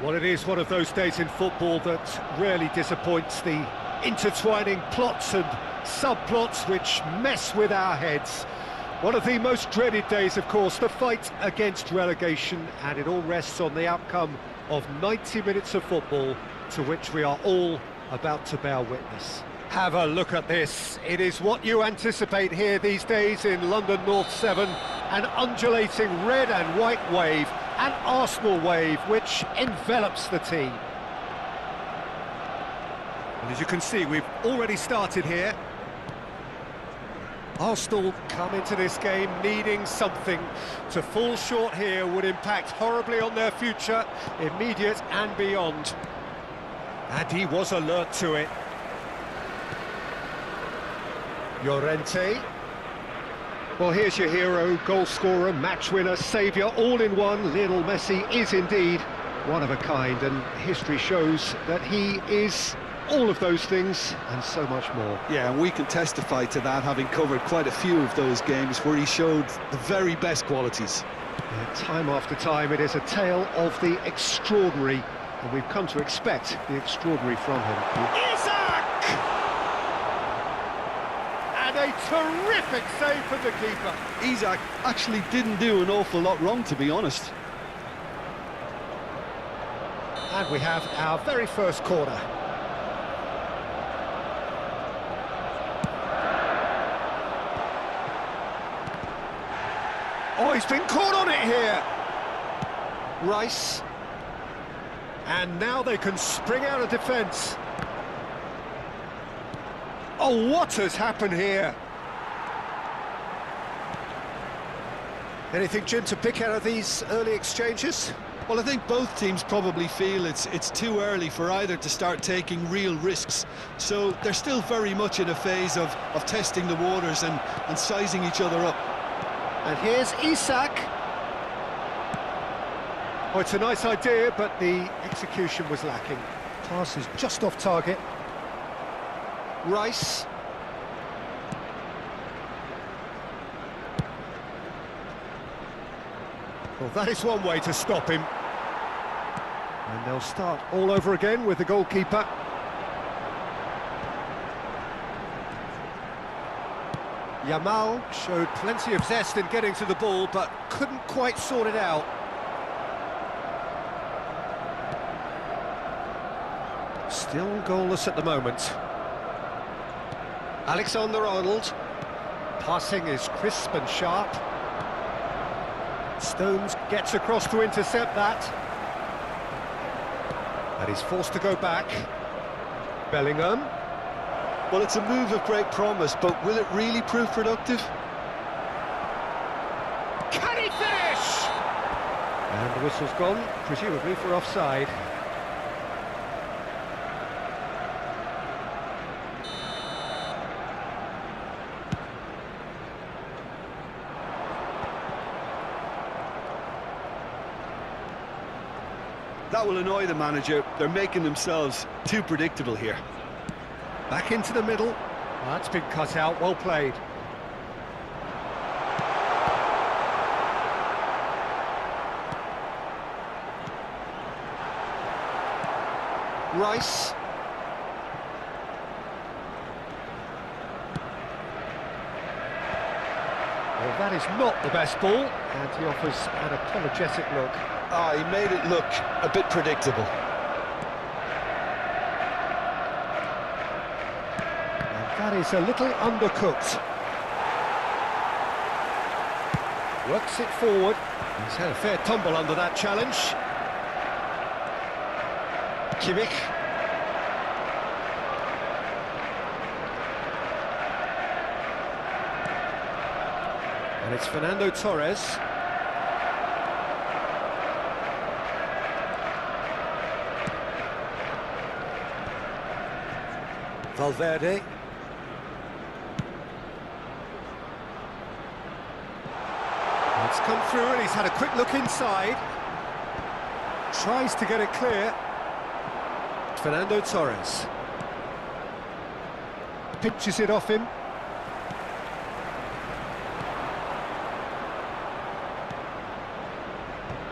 Well, it is one of those days in football that rarely disappoints. The intertwining plots and subplots which mess with our heads. One of the most dreaded days, of course, the fight against relegation, and it all rests on the outcome of 90 minutes of football to which we are all about to bear witness. Have a look at this. It is what you anticipate here these days in London North 7, an undulating red and white wave, an Arsenal wave which envelops the team. And as you can see, we've already started here. Arsenal come into this game needing something. To fall short here would impact horribly on their future, immediate and beyond. And he was alert to it. Llorente. Well, here's your hero, goal scorer, match winner, saviour, all in one. Lionel Messi is indeed one of a kind, and history shows that he is all of those things and so much more. Yeah, and we can testify to that, having covered quite a few of those games where he showed the very best qualities. Yeah, time after time, it is a tale of the extraordinary, and we've come to expect the extraordinary from him. Isak! And a terrific save from the keeper. Isak actually didn't do an awful lot wrong, to be honest. And we have our very first corner. Oh, he's been caught on it here. Rice. And now they can spring out of defence. Oh, what has happened here? Anything, Jim, to pick out of these early exchanges? Well, I think both teams probably feel it's too early for either to start taking real risks. So they're still very much in a phase of testing the waters and sizing each other up. And here's Isak. Oh, it's a nice idea, but the execution was lacking. Pass is just off target. Rice. Well, that is one way to stop him. And they'll start all over again with the goalkeeper. Yamal showed plenty of zest in getting to the ball, but couldn't quite sort it out. Still goalless at the moment. Alexander-Arnold. Passing is crisp and sharp. Stones gets across to intercept that. And he's forced to go back. Bellingham. Well, it's a move of great promise, but will it really prove productive? Can he finish? And the whistle's gone, presumably for offside. That will annoy the manager. They're making themselves too predictable here. Back into the middle. That's been cut out, well played. Rice. Well, that is not the best ball, and he offers an apologetic look. Ah, he made it look a bit predictable. And that is a little undercooked. Works it forward. He's had a fair tumble under that challenge. Kimmich. And it's Fernando Torres. Valverde. It's come through and he's had a quick look inside. Tries to get it clear. Fernando Torres. Pinches it off him.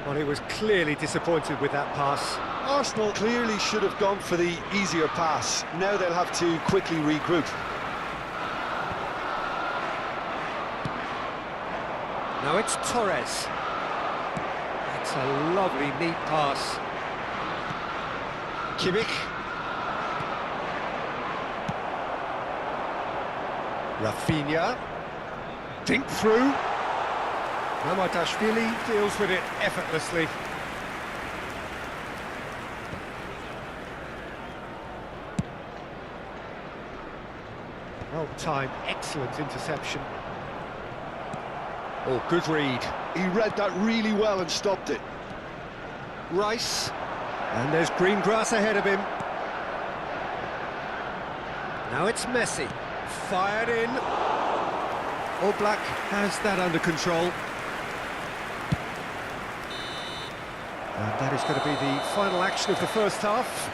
Well, he was clearly disappointed with that pass. Arsenal clearly should have gone for the easier pass. Now they'll have to quickly regroup. Now it's Torres. That's a lovely, neat pass. Kimmich. Rafinha. Dink through. Mamardashvili deals with it effortlessly. Well timed, excellent interception. Oh, good read. He read that really well and stopped it. Rice. And there's green grass ahead of him. Now it's Messi. Fired in. Oblak has that under control. And that is going to be the final action of the first half.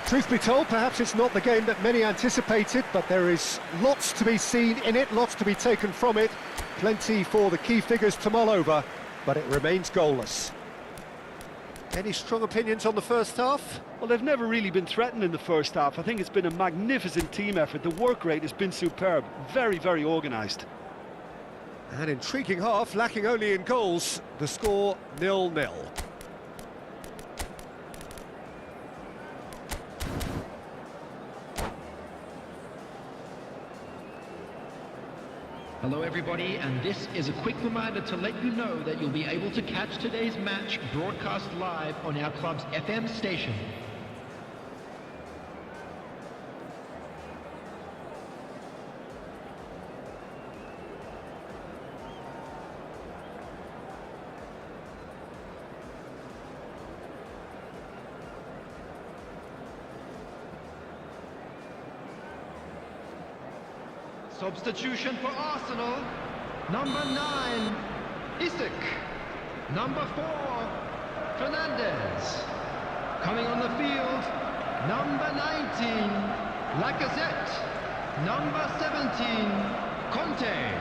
Truth be told, perhaps it's not the game that many anticipated, but there is lots to be seen in it, lots to be taken from it. Plenty for the key figures to mull over, but it remains goalless. Any strong opinions on the first half? Well, they've never really been threatened in the first half. I think it's been a magnificent team effort. The work rate has been superb. Very, very organised. An intriguing half, lacking only in goals. The score 0-0. Hello everybody, and this is a quick reminder to let you know that you'll be able to catch today's match broadcast live on our club's FM station. Substitution for Arsenal. Number 9, Isak. Number 4, Fernandez. Coming on the field, number 19, Lacazette. Number 17, Conte.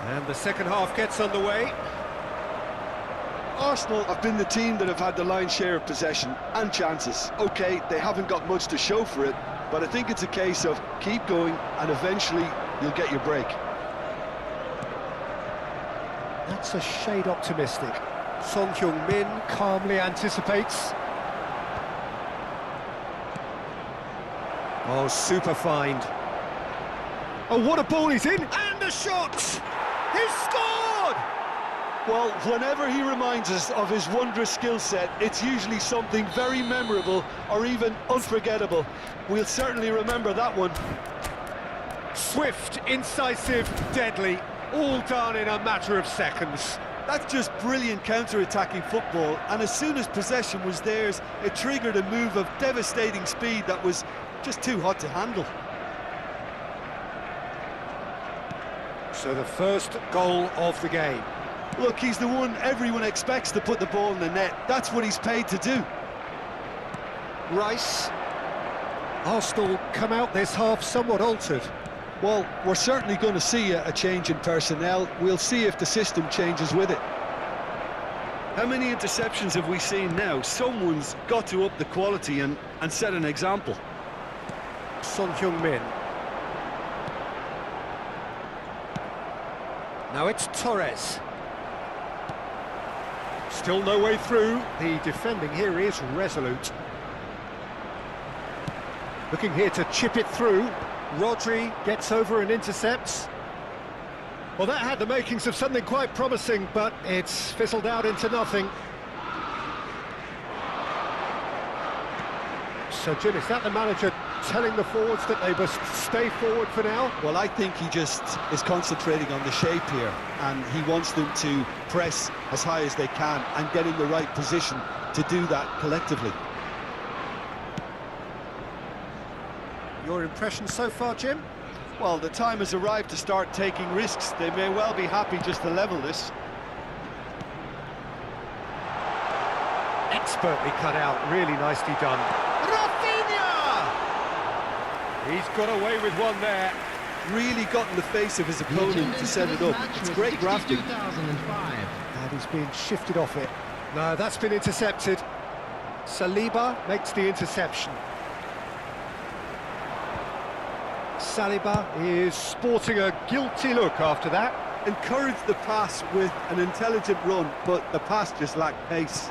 And the second half gets underway. Arsenal have been the team that have had the lion's share of possession and chances. OK, they haven't got much to show for it, but I think it's a case of keep going and eventually you'll get your break. That's a shade optimistic. Son Heung-min calmly anticipates. Oh, super find. Oh, what a ball he's in! And a shot! He's scored! Well, whenever he reminds us of his wondrous skill set, it's usually something very memorable or even unforgettable. We'll certainly remember that one. Swift, incisive, deadly, all done in a matter of seconds. That's just brilliant counter-attacking football, and as soon as possession was theirs, it triggered a move of devastating speed that was just too hot to handle. So the first goal of the game. Look, he's the one everyone expects to put the ball in the net. That's what he's paid to do. Rice. Arsenal come out this half somewhat altered. Well, we're certainly going to see a change in personnel. We'll see if the system changes with it. How many interceptions have we seen now? Someone's got to up the quality and set an example. Son Heung-min. Now it's Torres. Still no way through. The defending here is resolute. Looking here to chip it through. Rodri gets over and intercepts. Well, that had the makings of something quite promising, but it's fizzled out into nothing. So, Jim, is that the manager telling the forwards that they must stay forward for now? Well, I think he just is concentrating on the shape here, and he wants them to press as high as they can and get in the right position to do that collectively. Your impression so far, Jim? Well, the time has arrived to start taking risks. They may well be happy just to level this. Expertly cut out, really nicely done. Rafinha! He's got away with one there. Really got in the face of his opponent to set it up. It's great grafting. And he's being shifted off it. No, that's been intercepted. Saliba makes the interception. Saliba is sporting a guilty look after that. Encouraged the pass with an intelligent run, but the pass just lacked pace.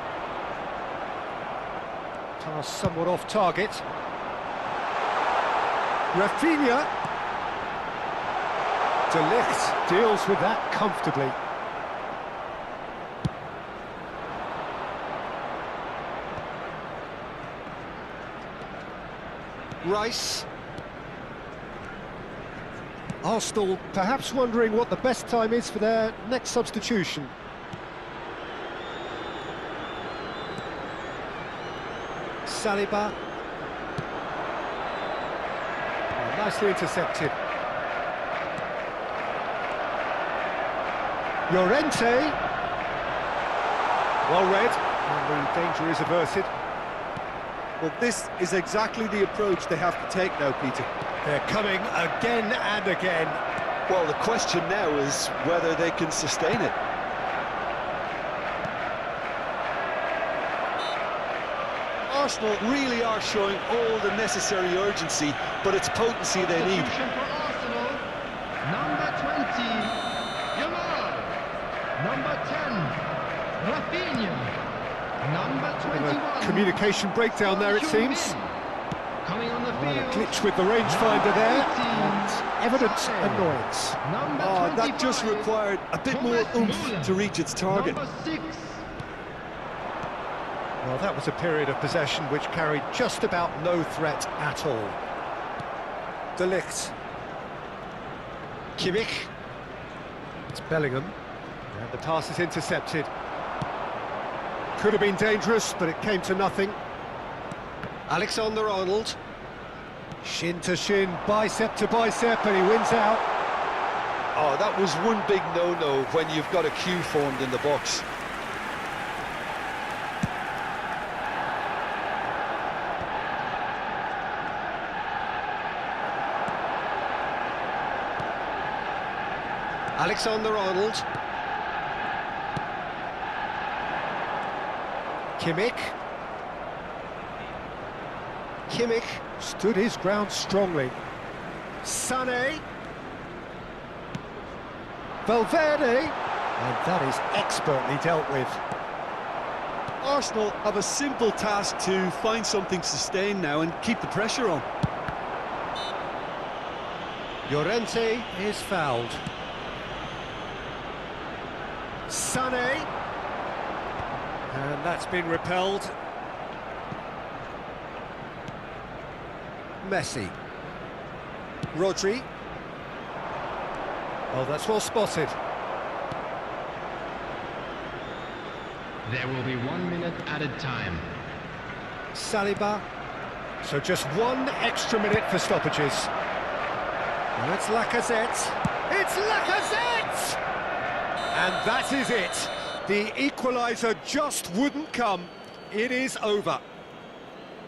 Pass somewhat off target. Rafinha. De Ligt deals with that comfortably. Rice. Arsenal perhaps wondering what the best time is for their next substitution. Saliba. Oh, nicely intercepted. Llorente. Well read, and the danger is averted. Well, this is exactly the approach they have to take now, Peter. They're coming again and again. Well, the question now is whether they can sustain it. Arsenal really are showing all the necessary urgency, but it's potency they need. Substitution for Arsenal. Number 20, Yamal. Number 10, Rafinha. Number 21. Communication breakdown there, it seems. Coming on the Well, a field. glitch with the rangefinder there, 18, and evident annoyance. Number Oh, that just 25, required a bit more Thomas oomph Müller. to reach its target. Number 6. Well, that was a period of possession which carried just about no threat at all. De Ligt. Kimmich. It's Bellingham. And the pass is intercepted. Could have been dangerous, but it came to nothing. Alexander-Arnold. Shin to shin, bicep to bicep, and he wins out. Oh, that was one big no-no when you've got a queue formed in the box. Alexander-Arnold. Kimmich stood his ground strongly. Sané. Valverde. And that is expertly dealt with. Arsenal have a simple task to find something sustained now and keep the pressure on. Llorente is fouled. Sané. And that's been repelled. Messi. Rodri. Oh, that's well spotted. There will be 1 minute added time. Saliba. So just 1 extra minute for stoppages. And it's Lacazette. It's Lacazette! And that is it. The equaliser just wouldn't come. It is over.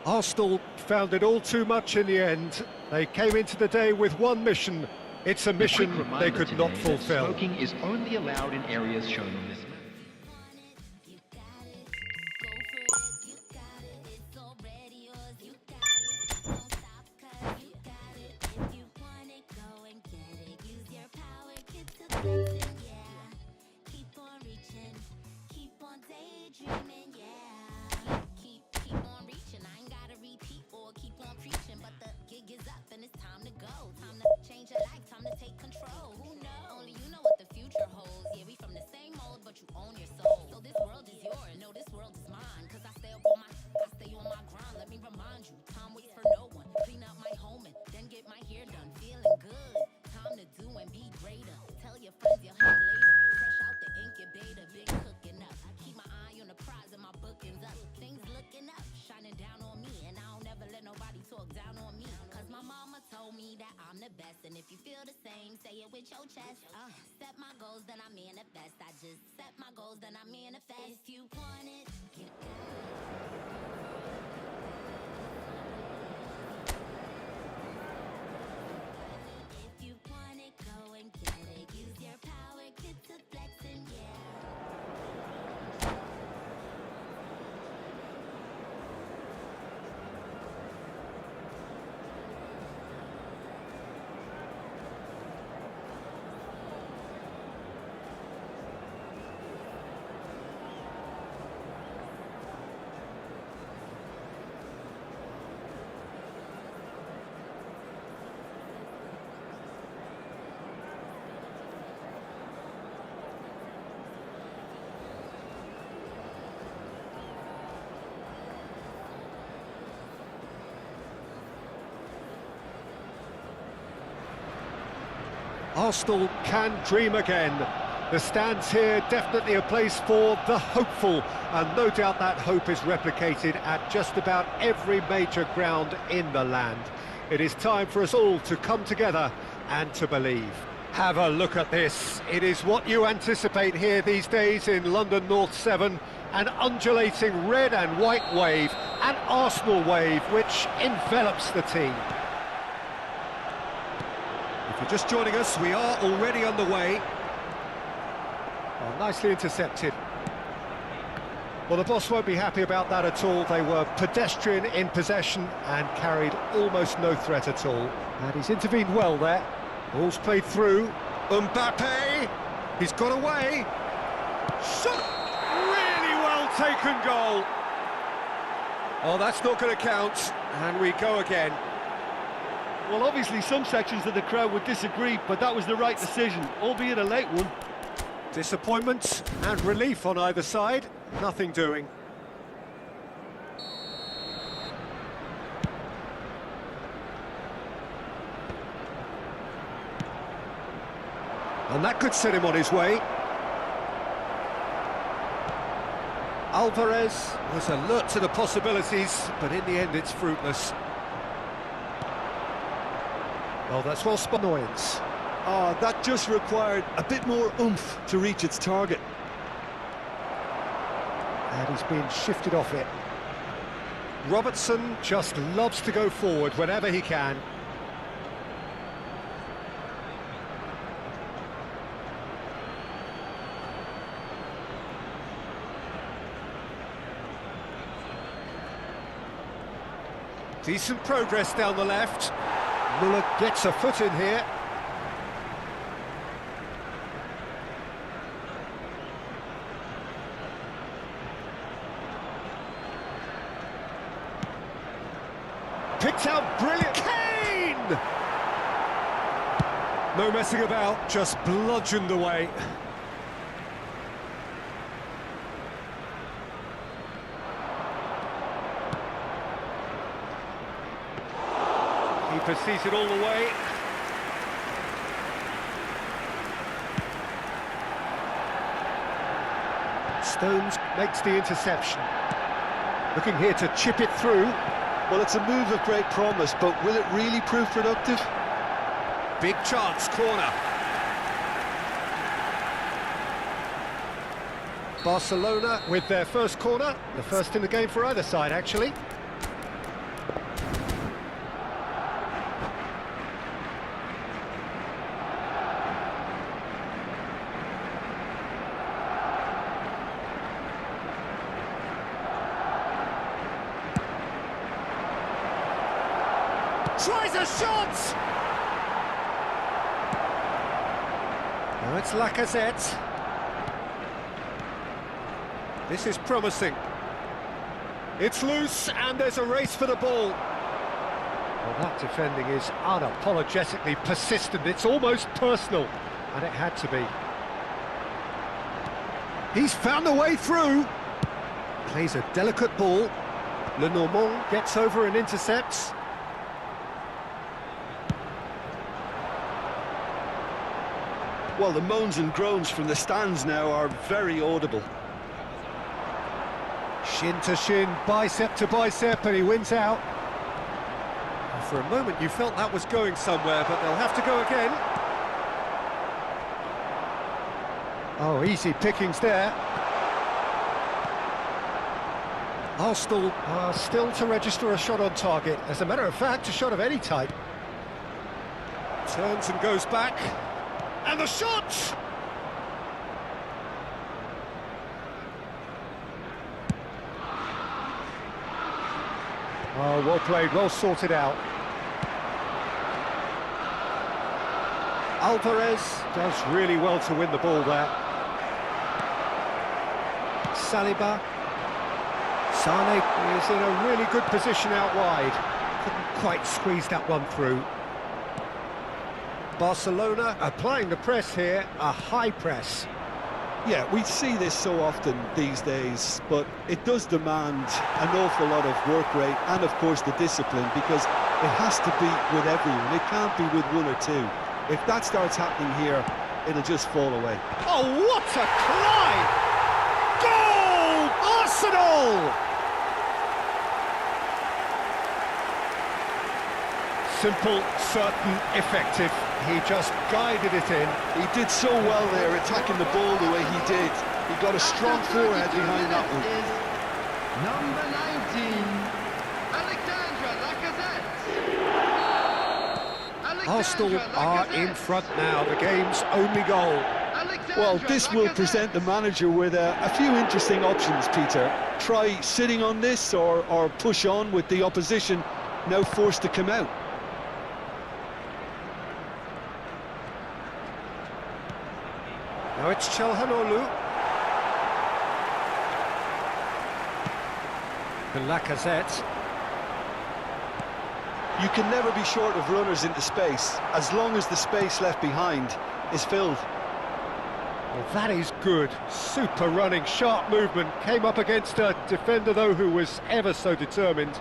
Arsenal found it all too much in the end. They came into the day with one mission. It's a mission they could not fulfill. Smoking is only allowed in areas shown on this map. And if you feel the same, say it with your chest. Set my goals, then I manifest. I just set my goals, then I manifest. If you want it, you got it. If you want it, go and get it. Use your power, get to flexing, yeah. Arsenal can dream again. The stands here, definitely a place for the hopeful, and no doubt that hope is replicated at just about every major ground in the land. It is time for us all to come together and to believe. Have a look at this. It is what you anticipate here these days in London North 7, an undulating red and white wave, an Arsenal wave which envelops the team. If you're just joining us, we are already on the way. Oh, nicely intercepted. Well, the boss won't be happy about that at all. They were pedestrian in possession and carried almost no threat at all. And he's intervened well there. Ball's played through. Mbappe! He's got away. Shot! Really well taken goal. Oh, that's not going to count. And we go again. Well, obviously some sections of the crowd would disagree, but that was the right decision, albeit a late one. Disappointment and relief on either side, nothing doing. And that could set him on his way. Alvarez was alert to the possibilities, but in the end it's fruitless. Well, that's well spot annoyance. Oh, that just required a bit more oomph to reach its target. And he's been shifted off it. Robertson just loves to go forward whenever he can. Decent progress down the left. Müller gets a foot in here. Picked out brilliant. Kane! No messing about, just bludgeoned away. Keeper sees it all the way. Stones makes the interception. Looking here to chip it through. Well, it's a move of great promise, but will it really prove productive? Big chance, corner. Barcelona with their first corner, the first in the game for either side, actually. Tries a shot! Now it's Lacazette. This is promising. It's loose and there's a race for the ball. Well, that defending is unapologetically persistent. It's almost personal, and it had to be. He's found a way through. Plays a delicate ball. Lenormand gets over and intercepts. Well, the moans and groans from the stands now are very audible. Shin to shin, bicep to bicep, and he wins out. And for a moment you felt that was going somewhere, but they'll have to go again. Oh, easy pickings there. Arsenal are still to register a shot on target. As a matter of fact, a shot of any type. Turns and goes back. And the shot! Oh, well played, well sorted out. Alvarez does really well to win the ball there. Saliba. Sane is in a really good position out wide. Couldn't quite squeeze that one through. Barcelona applying the press here, a high press. Yeah, we see this so often these days, but it does demand an awful lot of work rate and, of course, the discipline, because it has to be with everyone. It can't be with one or two. If that starts happening here, it'll just fall away. Oh, what a climb! Goal! Arsenal! Simple, certain, effective. He just guided it in. He did so well there, attacking the ball the way he did. He got a strong forehead behind that one. Number 19, Alexandre Lacazette. Arsenal are in front now, the game's only goal. Well, this will present the manager with a few interesting options, Peter. Try sitting on this or push on with the opposition now forced to come out. Now it's Çalhanoğlu. And Lacazette. You can never be short of runners into space, as long as the space left behind is filled. Well, that is good. Super running, sharp movement. Came up against a defender, though, who was ever so determined.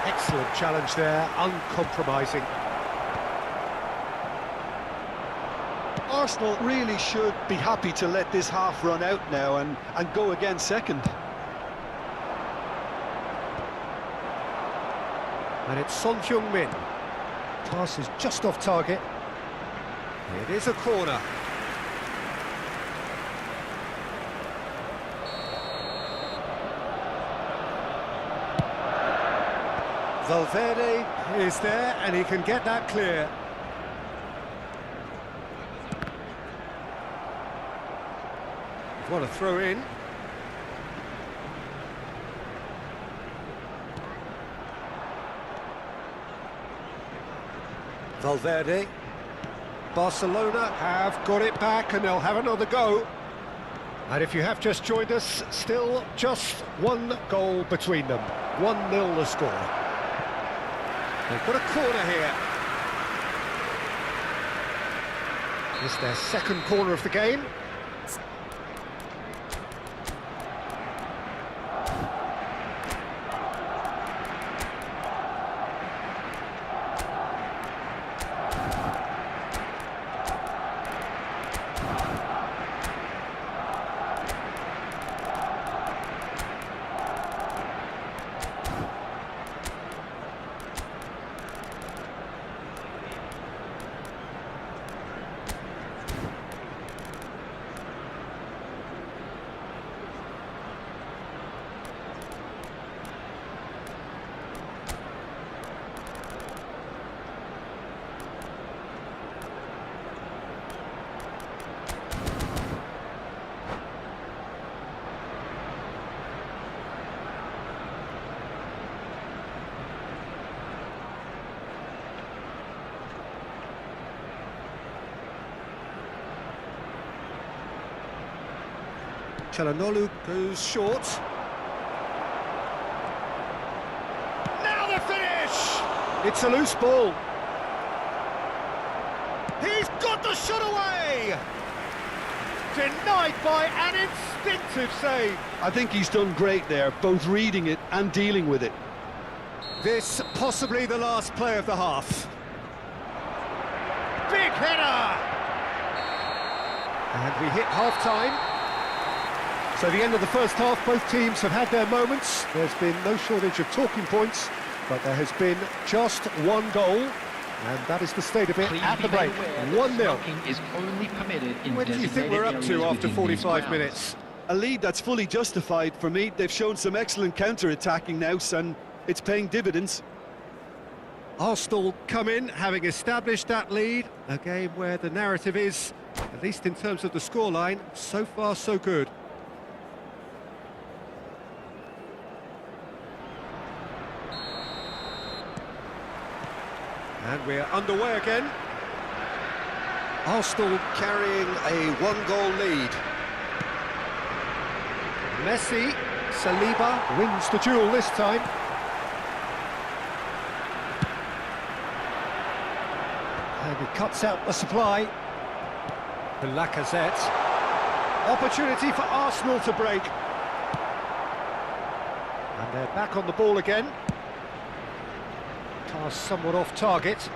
Excellent challenge there, uncompromising. Arsenal really should be happy to let this half run out now and go again second. And it's Son Heung-min. Pass is just off target. It is a corner. Valverde is there and he can get that clear. What a throw in. Valverde. Barcelona have got it back and they'll have another go. And if you have just joined us, still just one goal between them. 1-0 the score. They've got a corner here. It's their second corner of the game. Çalhanoğlu goes short. Now the finish! It's a loose ball. He's got the shot away! Denied by an instinctive save. I think he's done great there, both reading it and dealing with it. This possibly the last play of the half. Big header! And we hit half-time. So the end of the first half, both teams have had their moments. There's been no shortage of talking points, but there has been just one goal, and that is the state of it Please at the be break. aware that 1-0. smoking is only permitted in Where do you think we're up designated to areas after within these 45 grounds. minutes? A lead that's fully justified for me. They've shown some excellent counter-attacking now, and it's paying dividends. Arsenal come in, having established that lead. A game where the narrative is, at least in terms of the scoreline, so far so good. And we're underway again. Arsenal carrying a one-goal lead. Messi, Saliba wins the duel this time. And he cuts out the supply. The Lacazette. Opportunity for Arsenal to break. And they're back on the ball again. Pass somewhat off target.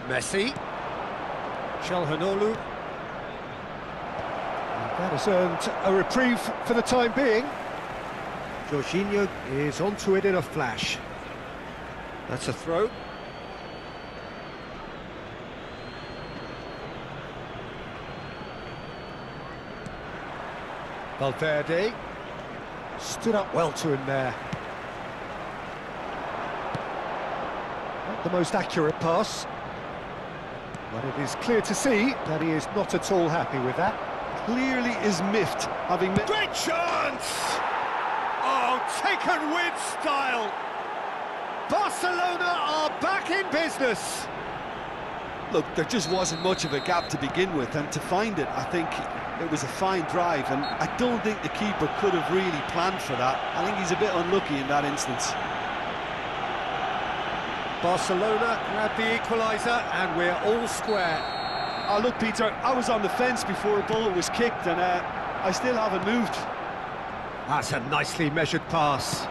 Messi. Çalhanoğlu. And that has earned a reprieve for the time being. Jorginho is onto it in a flash. That's a throw. Valverde stood up well to him there. Not the most accurate pass, but it is clear to see that he is not at all happy with that. Clearly is miffed, having met... Great chance! Oh, taken with style! Barcelona are back in business! Look, there just wasn't much of a gap to begin with, and to find it, I think it was a fine drive, and I don't think the keeper could have really planned for that. I think he's a bit unlucky in that instance. Barcelona grab the equaliser, and we're all square. Oh, look, Peter, I was on the fence before a ball was kicked, and I still haven't moved. That's a nicely measured pass.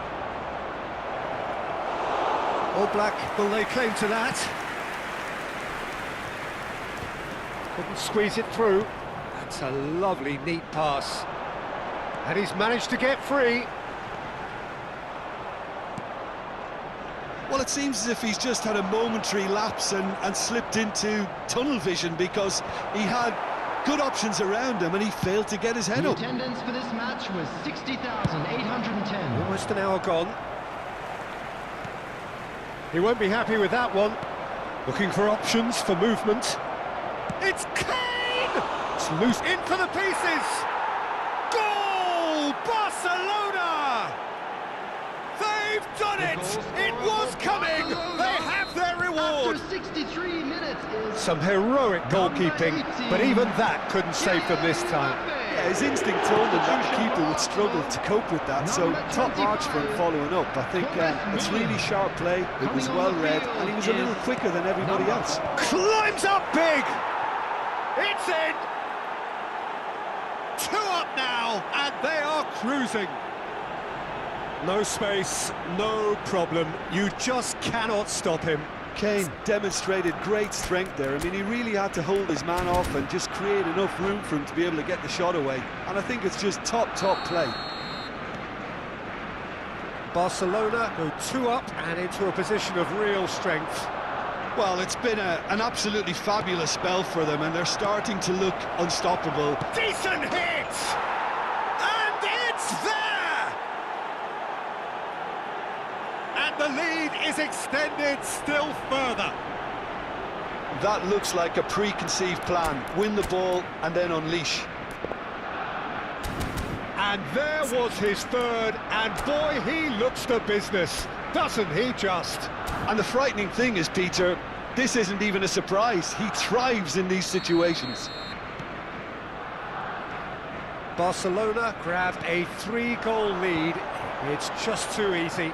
All Black will lay claim to that. Couldn't squeeze it through. That's a lovely, neat pass. And he's managed to get free. Well, it seems as if he's just had a momentary lapse and slipped into tunnel vision, because he had good options around him and he failed to get his head The up. attendance for this match was 60,810. Almost an hour gone. He won't be happy with that one. Looking for options for movement. It's Kane! It's loose in for the pieces! Goal! Barcelona! They've done it! It was coming! They have their reward! After 63 minutes is Some heroic goalkeeping, but even that couldn't save them this time. Yeah, his instinct told him that the keeper would struggle to cope with that, so top marks for him following up. I think it's really sharp play, it was well read, and he was a little quicker than everybody else. Climbs up big! It's in! 2 up now, and they are cruising. No space, no problem. You just cannot stop him. Kane demonstrated great strength there. I mean, he really had to hold his man off and just create enough room for him to be able to get the shot away. And I think it's just top play. Barcelona go 2 up and into a position of real strength. Well, it's been an absolutely fabulous spell for them, and they're starting to look unstoppable. Decent hit! And it's there! And the lead is extended still further. That looks like a preconceived plan. Win the ball and then unleash. And there was his third, and boy, he looks the business, doesn't he just? And the frightening thing is, Peter, this isn't even a surprise. He thrives in these situations. Barcelona grabbed a 3-goal lead. It's just too easy.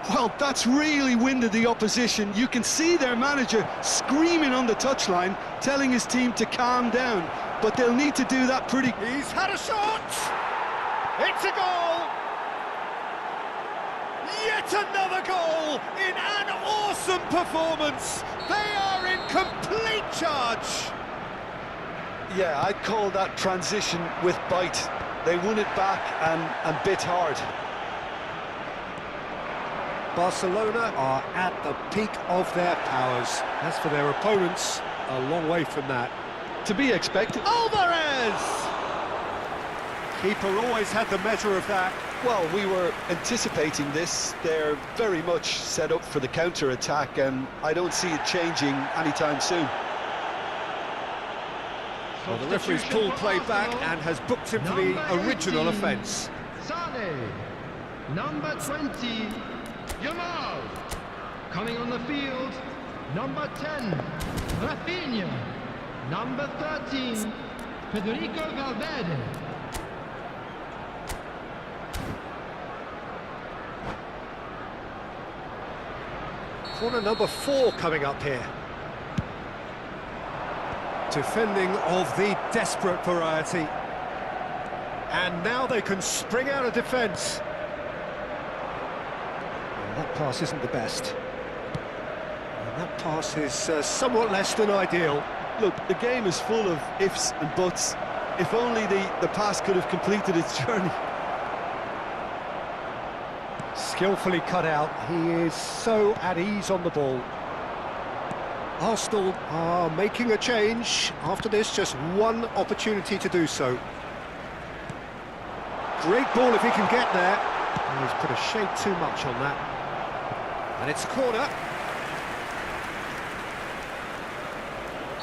Well, that's really winded the opposition. You can see their manager screaming on the touchline, telling his team to calm down. But they'll need to do that pretty... He's had a shot! It's a goal! Yet another goal in an awesome performance! They are in complete charge! Yeah, I'd call that transition with bite. They won it back and bit hard. Barcelona are at the peak of their powers. As for their opponents, a long way from that. To be expected. Alvarez! Keeper always had the measure of that. Well, we were anticipating this. They're very much set up for the counter-attack, and I don't see it changing anytime soon. Well, the referee's pulled play back and has booked him for the original offence. Sane, number 20, Yamal. Coming on the field, number 10, Rafinha. Number 13, Federico Valverde. Corner number 4 coming up here. Defending of the desperate variety. And now they can spring out of defence. Well, that pass isn't the best. And that pass is somewhat less than ideal. Look, the game is full of ifs and buts. If only the pass could have completed its journey. Skillfully cut out. He is so at ease on the ball. Arsenal are making a change. After this, just one opportunity to do so. Great ball if he can get there. Oh, he's put a shade too much on that. And it's a corner.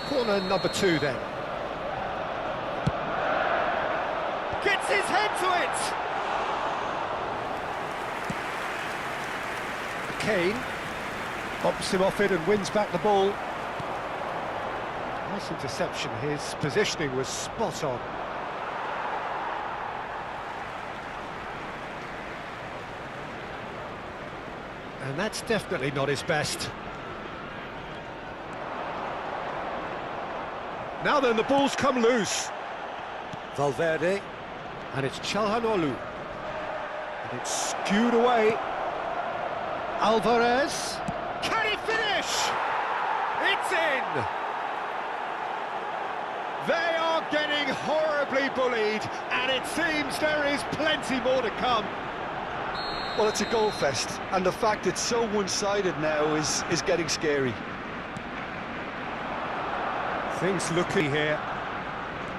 Corner number 2 then. Gets his head to it! Kane bumps him off it and wins back the ball. Nice interception. His positioning was spot on. And that's definitely not his best. Now then, the ball's come loose. Valverde, and it's Çalhanoğlu. And it's skewed away. Alvarez, can he finish? It's in! They are getting horribly bullied, and it seems there is plenty more to come. Well, it's a goal fest, and the fact it's so one-sided now is getting scary. Things looking here.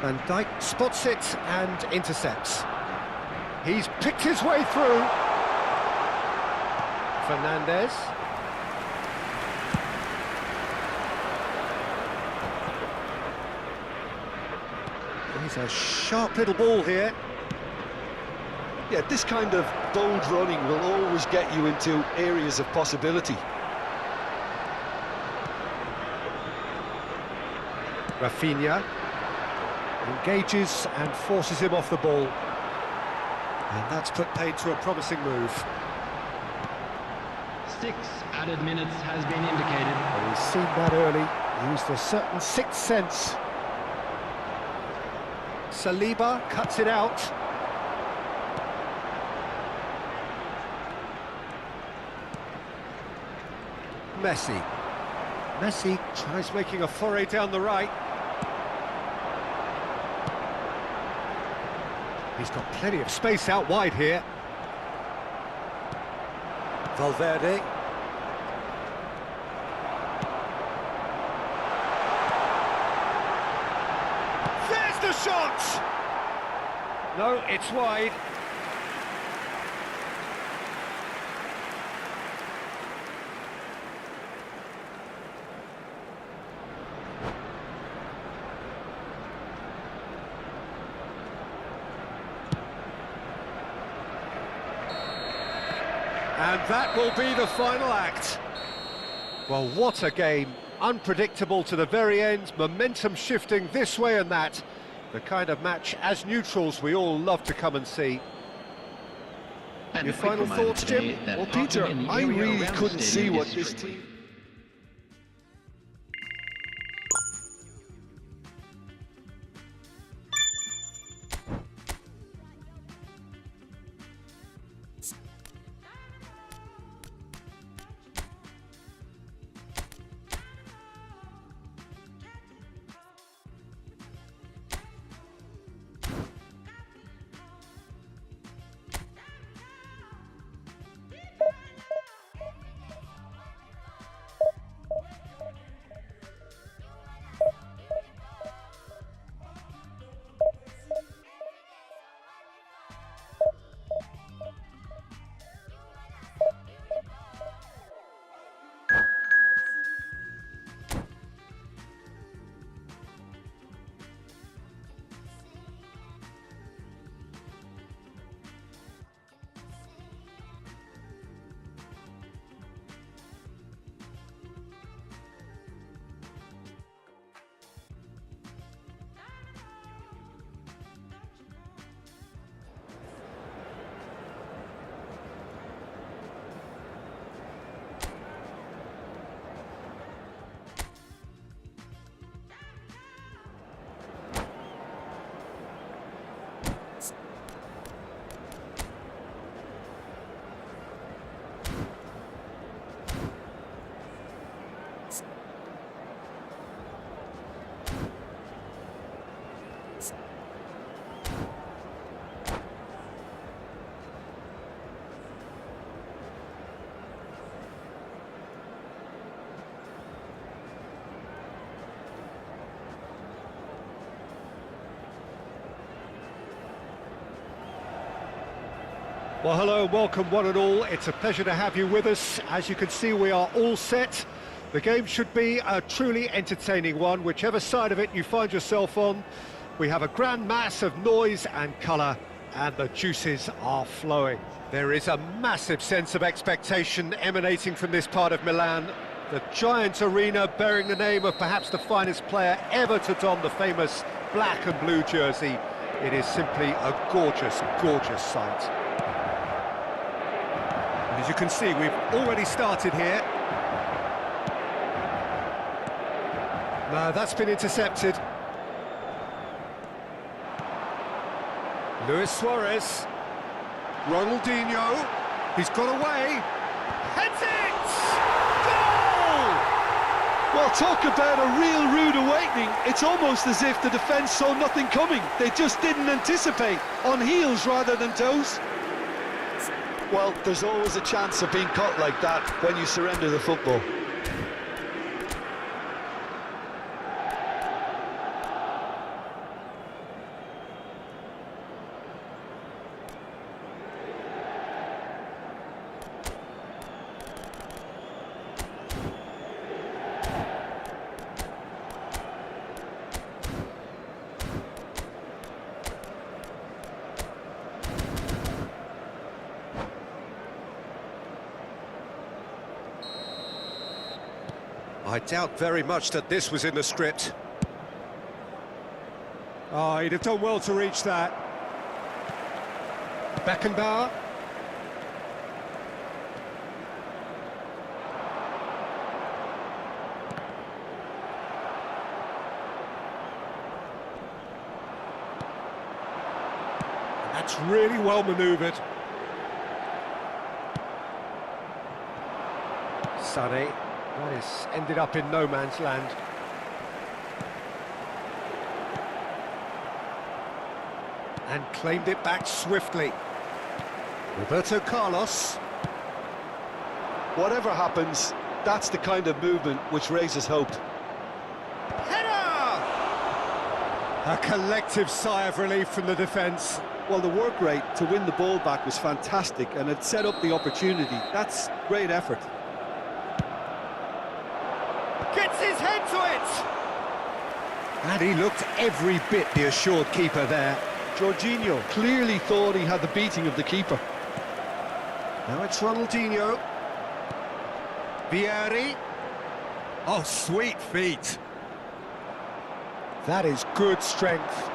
Van Dijk spots it and intercepts. He's picked his way through. Fernandez. He's a sharp little ball here. Yeah, this kind of bold running will always get you into areas of possibility. Rafinha engages and forces him off the ball. And that's put paid to a promising move. 6 added minutes has been indicated. Well, he's seen that early, used a certain sixth sense. Saliba cuts it out. Messi tries making a foray down the right. He's got plenty of space out wide here. Valverde. There's the shot! No, it's wide. And that will be the final act. Well, what a game. Unpredictable to the very end, momentum shifting this way and that. The kind of match, as neutrals, we all love to come and see. And Your a quick final reminder thoughts, today Jim? that Well, parking Peter, in the I area really around couldn't the see stadium what is this free. team... Well, hello, welcome one and all. It's a pleasure to have you with us. As you can see, we are all set. The game should be a truly entertaining one, whichever side of it you find yourself on. We have a grand mass of noise and colour, and the juices are flowing. There is a massive sense of expectation emanating from this part of Milan. The giant arena bearing the name of perhaps the finest player ever to don the famous black and blue jersey. It is simply a gorgeous, gorgeous sight. And as you can see, we've already started here. No, that's been intercepted. Luis Suarez. Ronaldinho. He's got away. Heads it! Goal! Well, talk about a real rude awakening. It's almost as if the defence saw nothing coming. They just didn't anticipate, on heels rather than toes. Well, there's always a chance of being caught like that when you surrender the football. I doubt very much that this was in the script. Oh, he'd have done well to reach that. Beckenbauer. And that's really well manoeuvred. Sané. That is ended up in no man's land. And claimed it back swiftly. Roberto Carlos. Whatever happens, that's the kind of movement which raises hope. Header! A collective sigh of relief from the defence. Well, the work rate to win the ball back was fantastic, and it set up the opportunity. That's great effort. Gets his head to it! And he looked every bit the assured keeper there. Jorginho clearly thought he had the beating of the keeper. Now it's Ronaldinho. Vieri. Oh, sweet feet. That is good strength.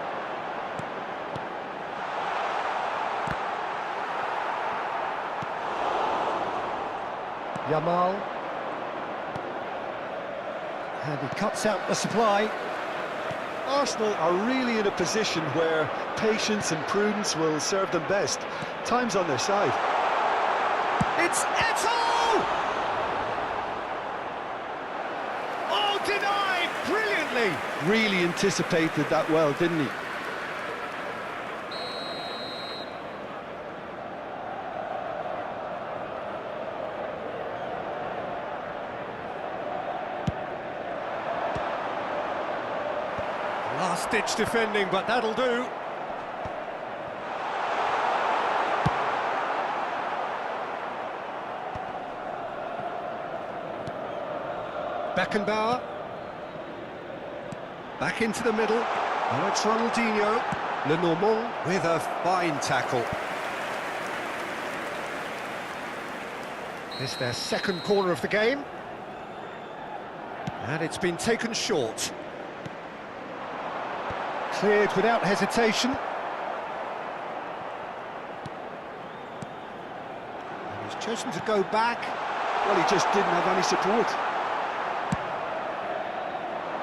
Yamal. And he cuts out the supply. Arsenal are really in a position where patience and prudence will serve them best. Time's on their side. It's Eto'o! Oh, denied brilliantly! Really anticipated that well, didn't he? Last-ditch defending, but that'll do. Beckenbauer. Back into the middle. Now it's Ronaldinho. Lenormand with a fine tackle. This is their second corner of the game. And it's been taken short. Cleared without hesitation. And he's chosen to go back. Well, he just didn't have any support.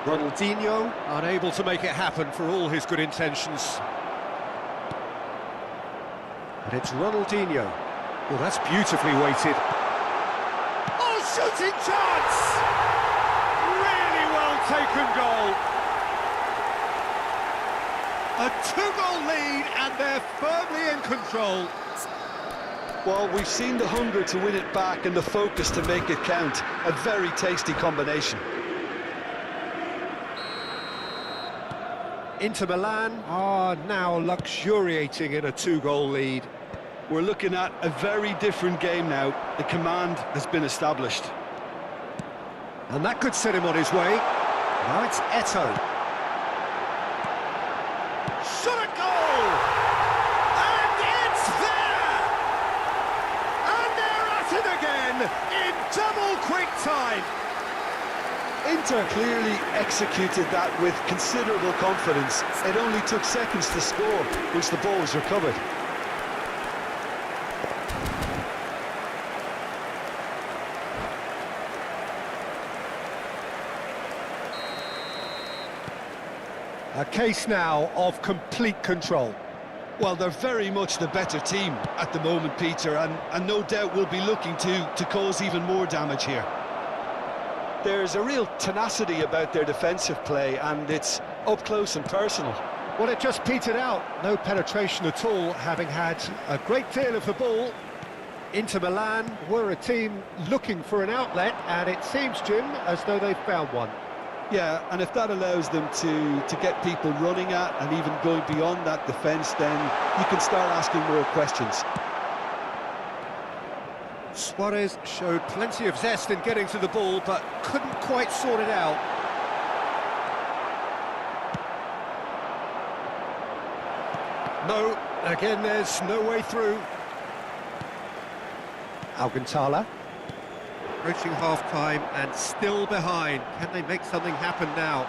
Ronaldinho unable to make it happen for all his good intentions. And it's Ronaldinho. Well, that's beautifully weighted. Oh, shooting chance! Really well taken goal. A two-goal lead, and they're firmly in control. Well, we've seen the hunger to win it back and the focus to make it count. A very tasty combination. Inter Milan are now luxuriating in a two-goal lead. We're looking at a very different game now. The command has been established. And that could set him on his way. Now it's Eto'o. Shot a goal! And it's there! And they're at it again in double quick time. Inter clearly executed that with considerable confidence. It only took seconds to score once the ball was recovered. A case now of complete control. Well, they're very much the better team at the moment, Peter, and no doubt will be looking to cause even more damage here. There's a real tenacity about their defensive play, and it's up close and personal. Well, it just petered out. No penetration at all, having had a great deal of the ball. Inter Milan were a team looking for an outlet, and it seems, Jim, as though they've found one. Yeah, and if that allows them to get people running at and even going beyond that defence, then you can start asking more questions. Suarez showed plenty of zest in getting to the ball, but couldn't quite sort it out. No, again there's no way through. Alcantara. Approaching half-time and still behind. Can they make something happen now?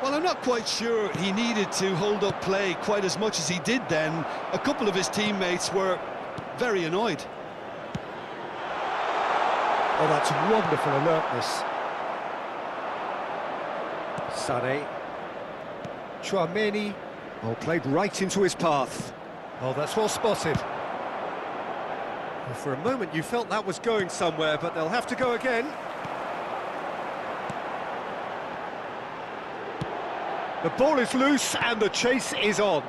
Well, I'm not quite sure he needed to hold up play quite as much as he did then. A couple of his teammates were very annoyed. Oh, that's wonderful alertness. Sane. Tchouaméni. Oh, played right into his path. Oh, that's well spotted. Well, for a moment you felt that was going somewhere, but they'll have to go again. The ball is loose and the chase is on.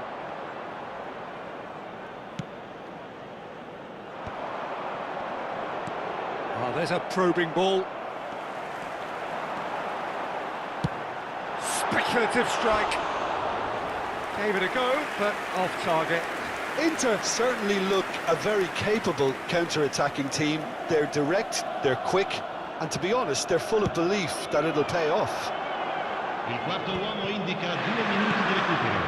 Oh, there's a probing ball. Speculative strike. Gave it a go, but off target. Inter certainly look a very capable counter-attacking team. They're direct, they're quick, and to be honest, they're full of belief that it'll pay off. Il quarto uomo indica 2 minuti di recupero.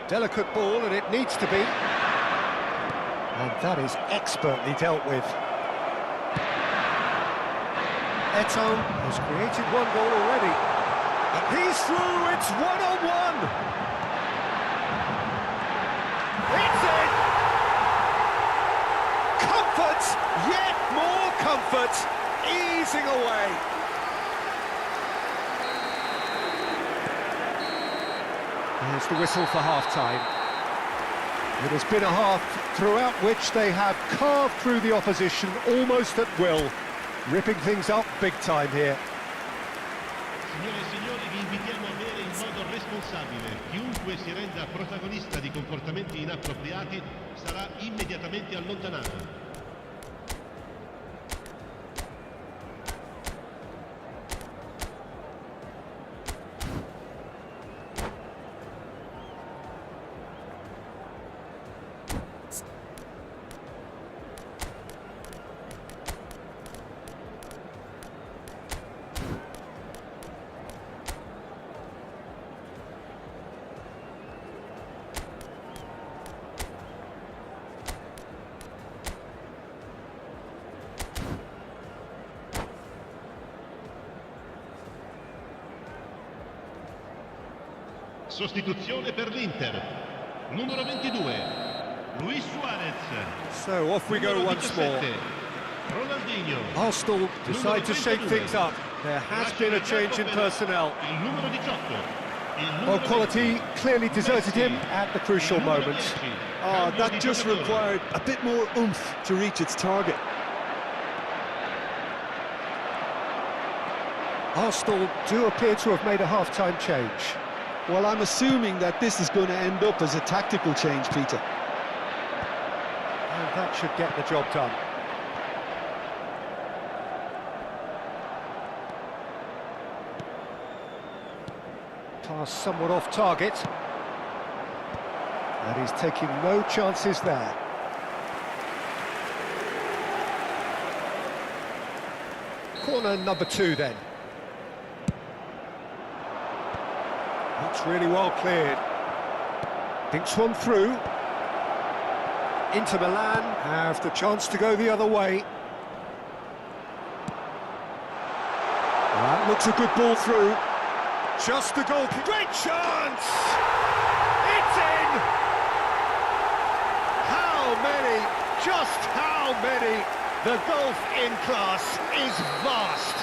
Delicate ball, and it needs to be. And that is expertly dealt with. Eto'o has created one goal already. And he's through, it's one-on-one! It's in! Comfort, yet more comfort, easing away. There's the whistle for half-time. It has been a half throughout which they have carved through the opposition almost at will, ripping things up big time here. Signore e signori, vi invitiamo a bere in modo responsabile. Chiunque si renda protagonista di comportamenti inappropriati sarà immediatamente allontanato. Sostituzione per l'Inter. Numero 22, Luis Suarez. So off we go once more. Ronaldinho. Arsenal decide to shake things up. There has been a change in personnel. Il numero 18. Well, quality clearly deserted him at the crucial moment. That just required a bit more oomph to reach its target. Arsenal do appear to have made a half-time change. Well, I'm assuming that this is going to end up as a tactical change, Peter. And that should get the job done. Pass somewhat off target. And he's taking no chances there. Corner number 2 then. That's really well cleared. Thinks one through. Inter Milan have the chance to go the other way. That looks a good ball through. Just the goal. Great chance! It's in! How many? Just how many? The gulf in class is vast.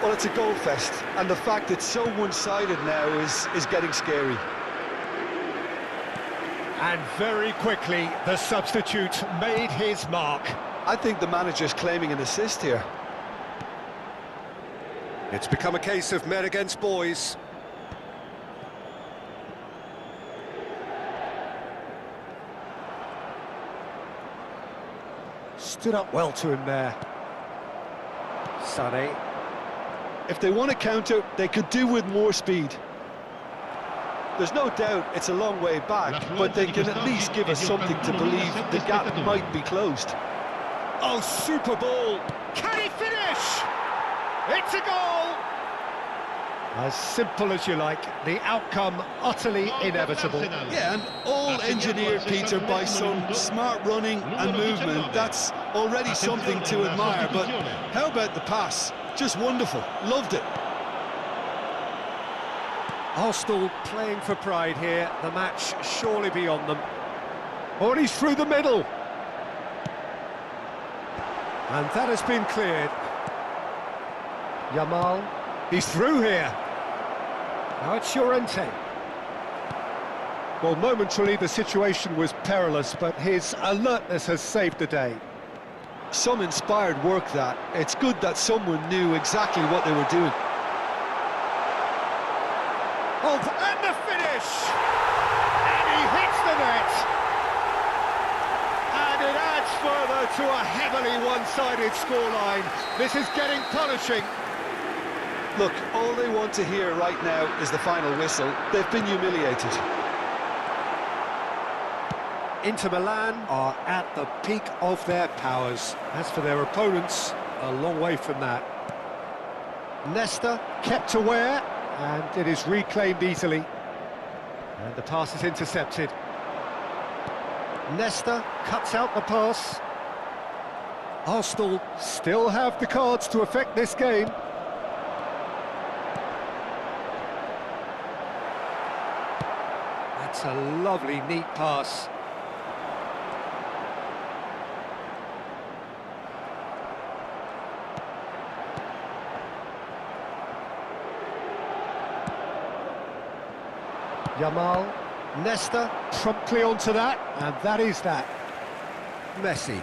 Well, it's a goal fest, and the fact it's so one-sided now is getting scary. And very quickly, the substitute made his mark. I think the manager's claiming an assist here. It's become a case of men against boys. Stood up well to him there. Sané. If they want to counter, they could do with more speed. There's no doubt it's a long way back, but they can at least give us something to believe the gap might be closed. Oh, super ball! Can he finish? It's a goal! As simple as you like, the outcome utterly inevitable. Yeah, and all engineered, Peter, by some smart running and movement. That's already something to admire, but how about the pass? Just wonderful, loved it. Arsenal playing for pride here, the match surely beyond them. Oh, and he's through the middle. And that has been cleared. Yamal, he's through here. Now it's Llorente. Well, momentarily the situation was perilous, but his alertness has saved the day. Some inspired work that. It's good that someone knew exactly what they were doing. Oh, and the finish! And he hits the net! And it adds further to a heavily one-sided scoreline. This is getting punishing. Look, all they want to hear right now is the final whistle. They've been humiliated. Inter Milan are at the peak of their powers. As for their opponents, a long way from that. Nesta kept aware, and it is reclaimed easily. And the pass is intercepted. Nesta cuts out the pass. Arsenal still have the cards to affect this game. That's a lovely, neat pass. Yamal, Nesta promptly onto that, and that is that. Messi.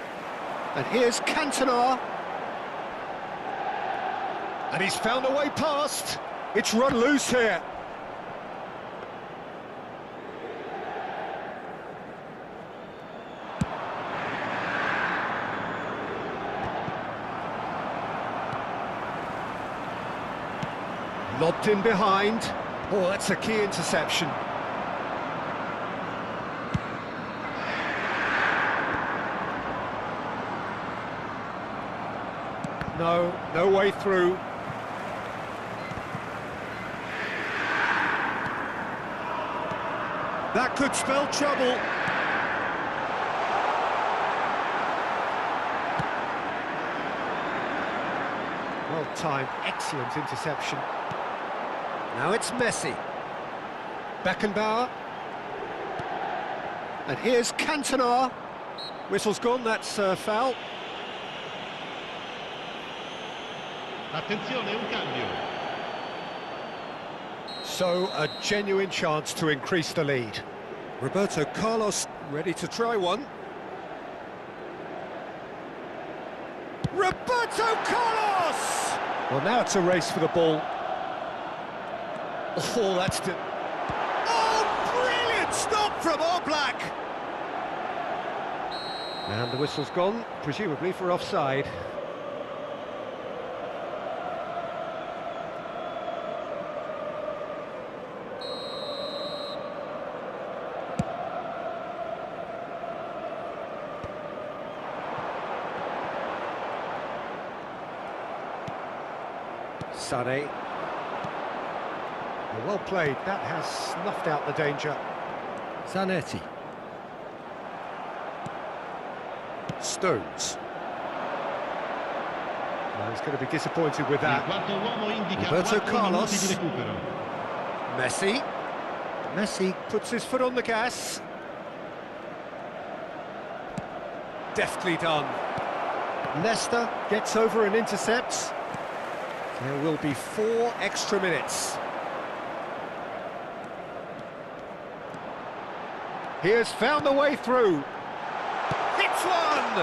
And here's Cantona. And he's found a way past. It's run loose here. Lobbed in behind. Oh, that's a key interception. No way through. That could spell trouble. Well timed, excellent interception. Now it's Messi. Beckenbauer. And here's Cantona. Whistle's gone, that's foul. Attenzione, un cambio. So, a genuine chance to increase the lead. Roberto Carlos ready to try one. Roberto Carlos! Well, now it's a race for the ball. Oh, that's... Oh, brilliant stop from Oblak! And the whistle's gone, presumably for offside. Sané. Well played, that has snuffed out the danger. Zanetti. Stones. Well, he's going to be disappointed with that. Roberto Carlos. Messi. Messi puts his foot on the gas. Deftly done. Nesta gets over and intercepts. There will be 4 extra minutes. He has found the way through. Hits one!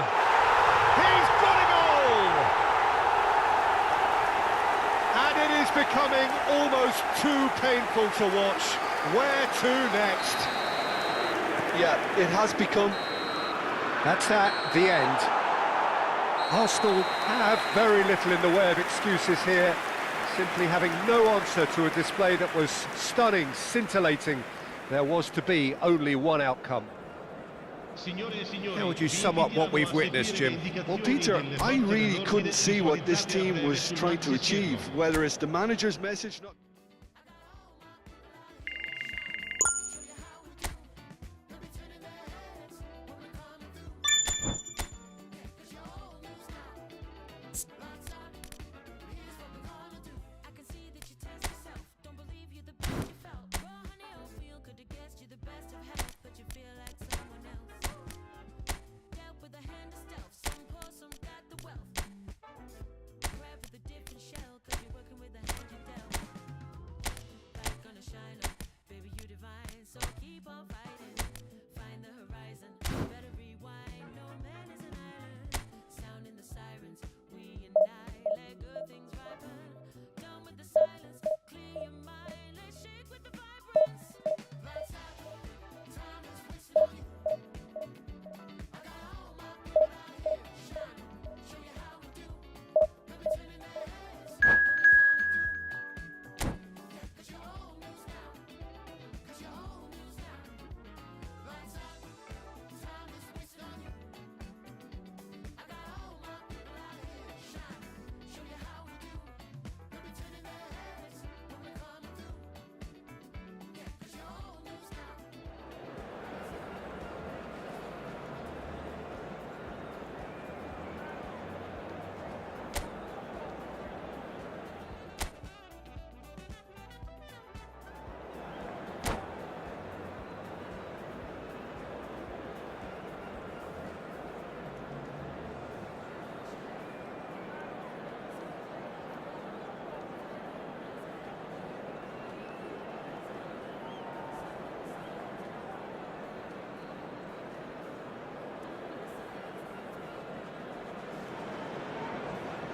He's got a goal! And it is becoming almost too painful to watch. Where to next? Yeah, it has become. That's that, the end. Arsenal have very little in the way of excuses here, simply having no answer to a display that was stunning, scintillating. There was to be only one outcome. How would you sum up what we've witnessed, Jim? Well, Peter, I really couldn't see what this team was trying to achieve, whether it's the manager's message...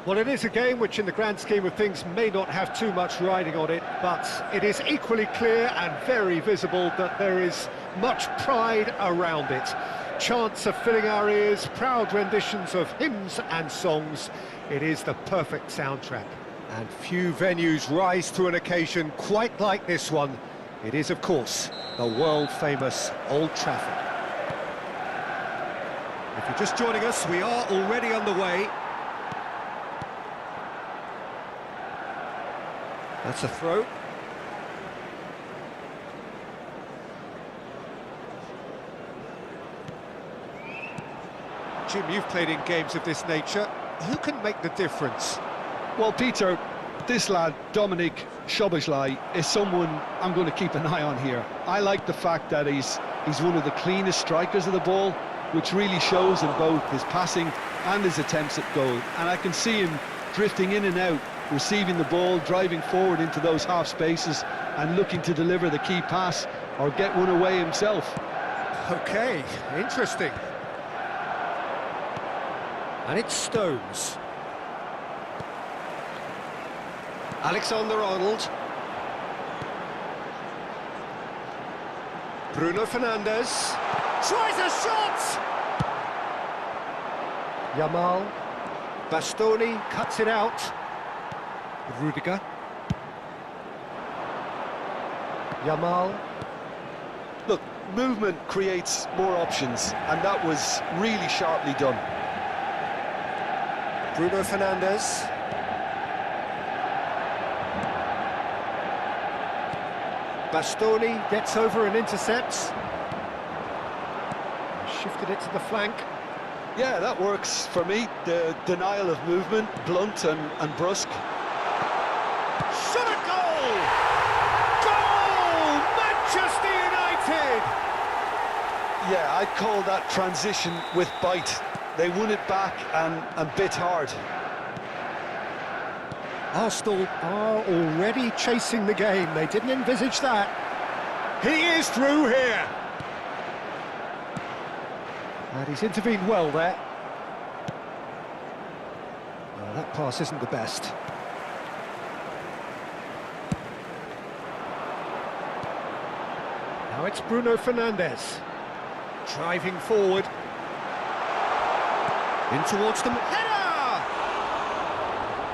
Well, it is a game which in the grand scheme of things may not have too much riding on it, but it is equally clear and very visible that there is much pride around it. Chants are filling our ears, proud renditions of hymns and songs. It is the perfect soundtrack. And few venues rise to an occasion quite like this one. It is, of course, the world-famous Old Trafford. If you're just joining us, we are already underway. That's a throw. Jim, you've played in games of this nature. Who can make the difference? Well, Peter, this lad, Dominik Szoboszlai, is someone I'm going to keep an eye on here. I like the fact that he's one of the cleanest strikers of the ball, which really shows in both his passing and his attempts at goal. And I can see him drifting in and out, receiving the ball, driving forward into those half spaces and looking to deliver the key pass or get one away himself. Okay, interesting. And it's Stones. Alexander-Arnold. Bruno Fernandes. Tries a shot! Yamal. Bastoni cuts it out. Rudiger. Yamal. Look, movement creates more options, and that was really sharply done. Bruno Fernandes. Bastoni gets over and intercepts. Shifted it to the flank. Yeah, that works for me. The denial of movement, blunt and brusque. Shot a goal! Goal! Manchester United! Yeah, I'd call that transition with bite. They won it back and bit hard. Arsenal are already chasing the game. They didn't envisage that. He is through here. And he's intervened well there. That pass isn't the best. Now it's Bruno Fernandes. Driving forward. In towards them. Header!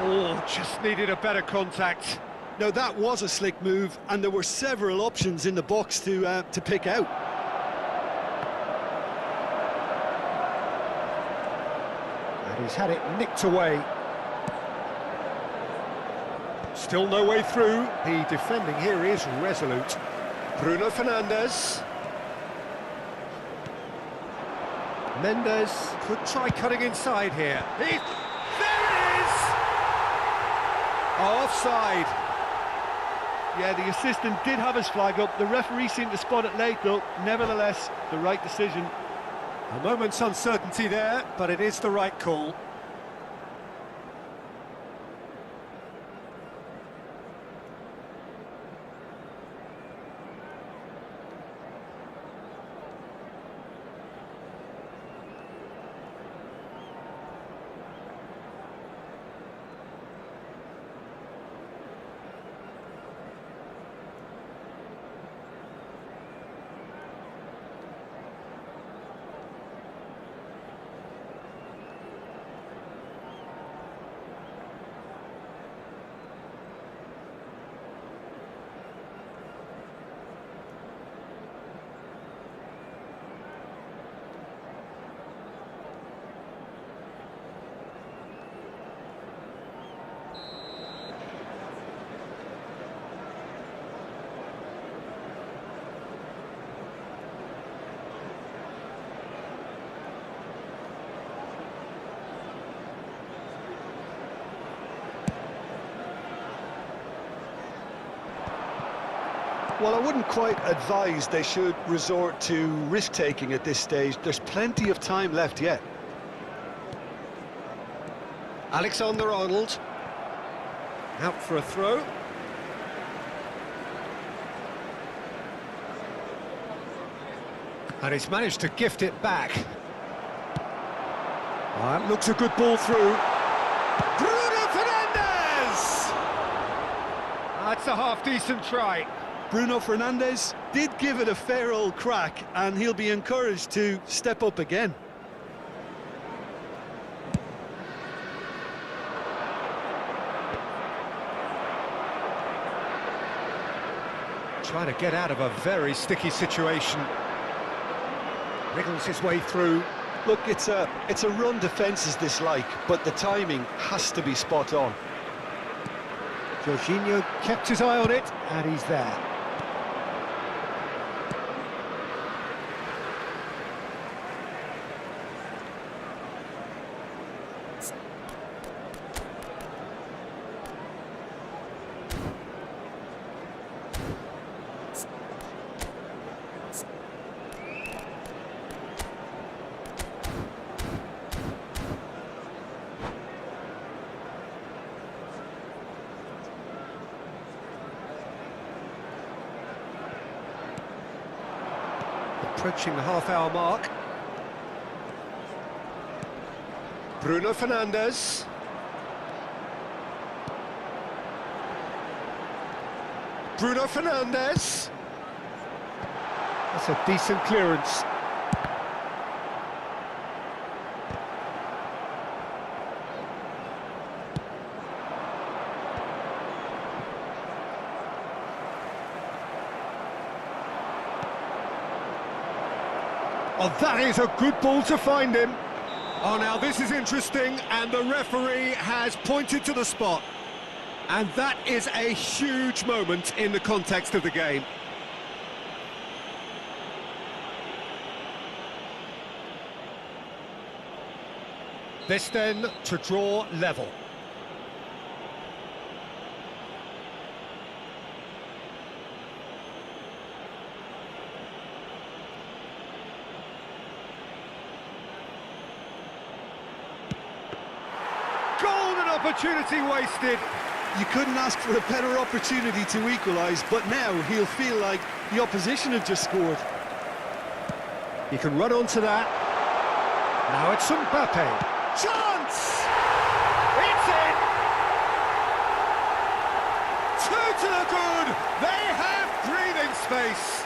Oh, just needed a better contact. Now that was a slick move, and there were several options in the box to pick out. And he's had it nicked away. Still no way through. The defending here is resolute. Bruno Fernandes. Mendes could try cutting inside here. There it is! Offside. Yeah, the assistant did have his flag up. The referee seemed to spot it late, though. Nevertheless, the right decision. A moment's uncertainty there, but it is the right call. Well, I wouldn't quite advise they should resort to risk-taking at this stage. There's plenty of time left yet. Alexander-Arnold. Out for a throw. And he's managed to gift it back. That looks a good ball through. Bruno Fernandes! That's a half-decent try. Bruno Fernandes did give it a fair old crack, and he'll be encouraged to step up again. Trying to get out of a very sticky situation. Wriggles his way through. Look, it's a run defence is this like, but the timing has to be spot on. Jorginho kept his eye on it, and he's there. Approaching the half-hour mark. Bruno Fernandes. Bruno Fernandes. That's a decent clearance. Oh, that is a good ball to find him. Oh, now this is interesting, and the referee has pointed to the spot. And that is a huge moment in the context of the game. This then to draw level. Golden opportunity wasted. You couldn't ask for a better opportunity to equalise, but now he'll feel like the opposition have just scored. He can run onto that. Now it's Mbappe. Chance! It's in! Two to the good! They have breathing space!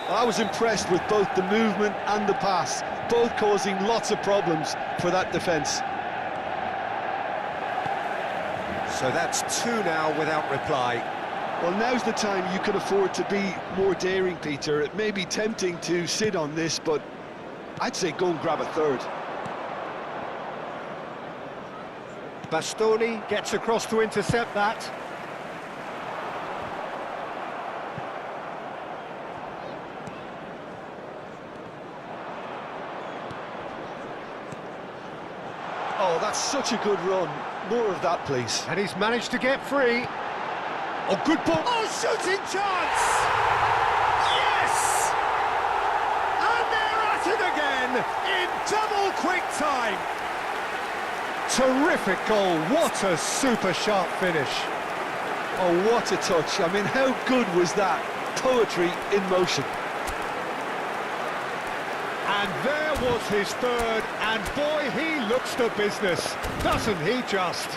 I was impressed with both the movement and the pass, both causing lots of problems for that defence. So that's two now without reply. Well, now's the time you can afford to be more daring, Peter. It may be tempting to sit on this, but I'd say go and grab a third. Bastoni gets across to intercept that. Oh, that's such a good run. More of that, please. And he's managed to get free. Oh, good ball. Oh, shooting chance! Yes! And they're at it again in double quick time. Terrific goal. What a super sharp finish. Oh, what a touch. I mean, how good was that? Poetry in motion. And there was his third, and boy, he looks the business, doesn't he just?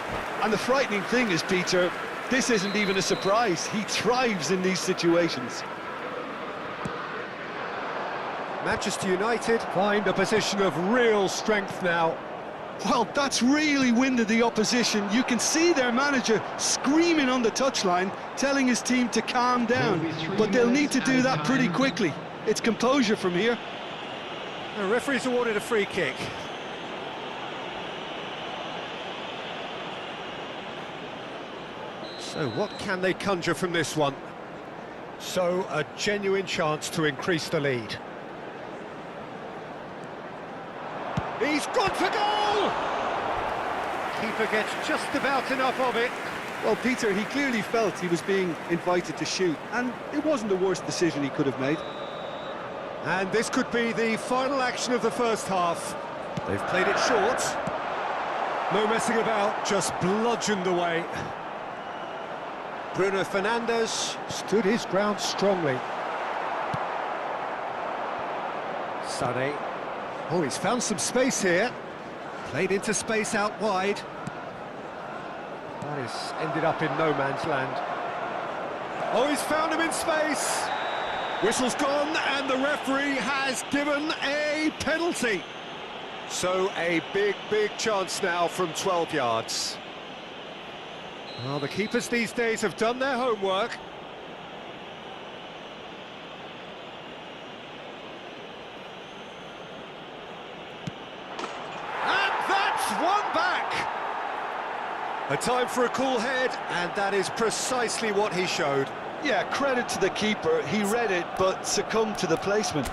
And the frightening thing is, Peter, this isn't even a surprise. He thrives in these situations. Manchester United find a position of real strength now. Well, that's really winded the opposition. You can see their manager screaming on the touchline, telling his team to calm down. But they'll need to do that pretty quickly. It's composure from here. The referee's awarded a free kick. So what can they conjure from this one? So a genuine chance to increase the lead. He's gone for goal! Keeper gets just about enough of it. Well, Peter, he clearly felt he was being invited to shoot, and it wasn't the worst decision he could have made. And this could be the final action of the first half. They've played it short. No messing about, just bludgeoned away. Bruno Fernandes stood his ground strongly. Sané. Oh, he's found some space here. Played into space out wide. That is ended up in no man's land. Oh, he's found him in space. Whistle's gone, and the referee has given a penalty. So a big, big chance now from 12 yards. Well, the keepers these days have done their homework. And that's one back. A time for a cool head, and that is precisely what he showed. Yeah, credit to the keeper. He read it, but succumbed to the placement.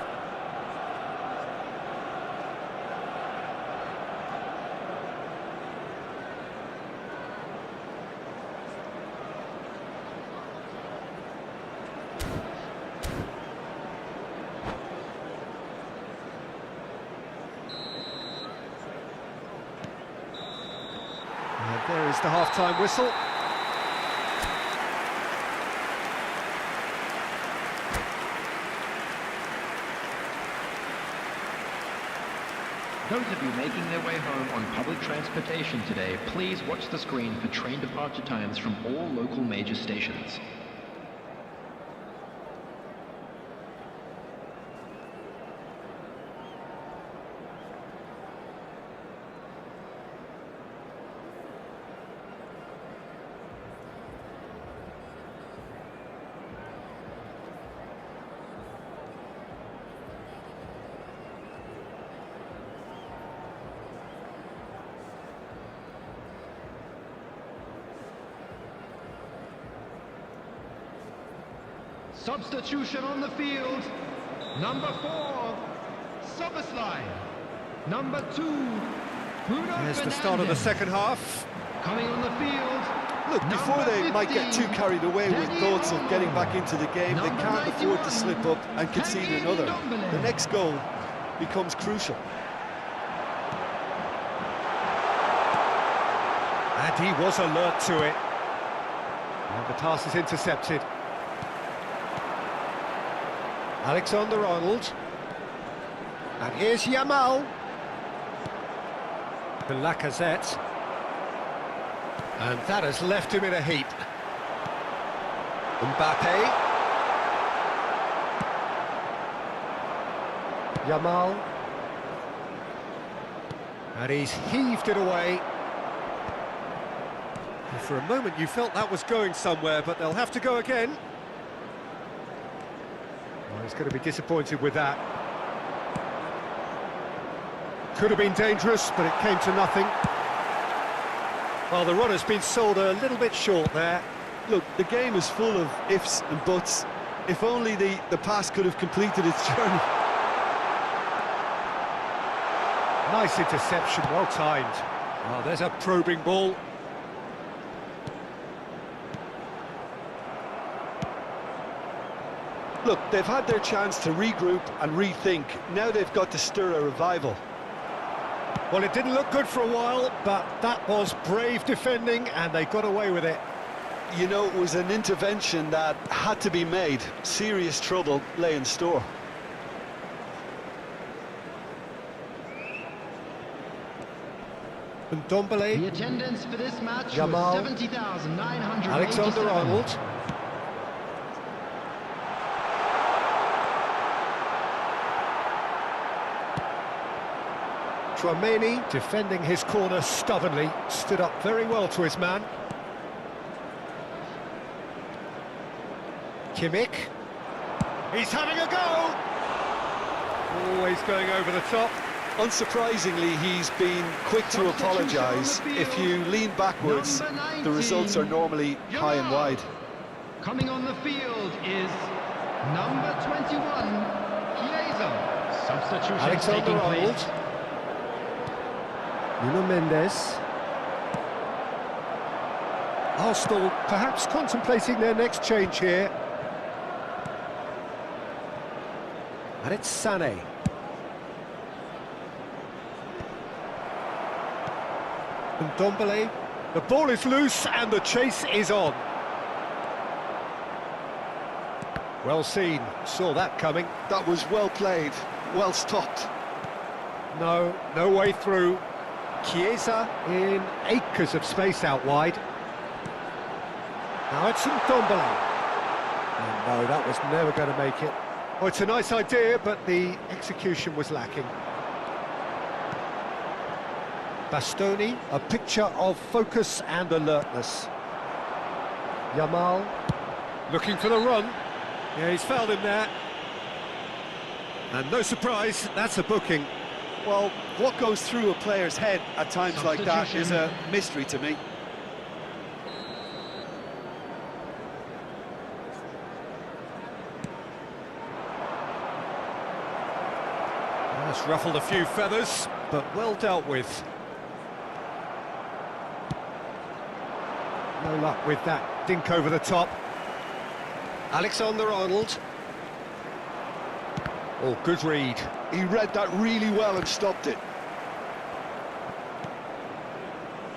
And there is the half-time whistle. Those of you making their way home on public transportation today, please watch the screen for train departure times from all local major stations. Substitution on the field. Number 4, Szoboszlai. Number 2, Bruno There's Fernandes. the start of the second half. Coming on the field. Look, before number they might get too 15, carried away with Dani thoughts of Olmo. getting back into the game, they Number can't afford 91, to slip up and concede Tanguy another. Ndombele. The next goal becomes crucial. And he was alert to it. And the pass is intercepted. Alexander-Arnold. And here's Yamal. To Lacazette. And that has left him in a heap. Mbappe. Yamal. And he's heaved it away. And for a moment you felt that was going somewhere, but they'll have to go again. Well, he's going to be disappointed with that. Could have been dangerous, but it came to nothing. Well, the run has been sold a little bit short there. Look, the game is full of ifs and buts. If only the pass could have completed its journey. Nice interception, well timed. Oh, there's a probing ball. Look, they've had their chance to regroup and rethink. Now they've got to stir a revival. Well, it didn't look good for a while, but that was brave defending, and they got away with it. You know, it was an intervention that had to be made. Serious trouble lay in store. Ndombele. The attendance for this match Yamal. was 70,987. Alexander-Arnold. Tchouaméni, defending his corner stubbornly, stood up very well to his man. Kimmich. He's having a go! Always going over the top. Unsurprisingly, he's been quick to apologise. If you lean backwards, the results are normally high and wide. Coming on the field is number 21, Chiesa. Substitution taking Alexander-Arnold. place. Nuno Mendes. Arsenal perhaps contemplating their next change here. And it's Sané. Ndombele. The ball is loose and the chase is on. Well seen, saw that coming. That was well played, well stopped. No way through. Chiesa in acres of space out wide. Now it's Ndombele. Oh, no, that was never going to make it. Oh, it's a nice idea, but the execution was lacking. Bastoni, a picture of focus and alertness. Yamal, looking for the run. Yeah, he's fouled him there. And no surprise, that's a booking. Well, what goes through a player's head at times like that is a mystery to me. That's ruffled a few feathers, but well dealt with. No luck with that dink over the top. Alexander-Arnold. Oh, good read. He read that really well and stopped it.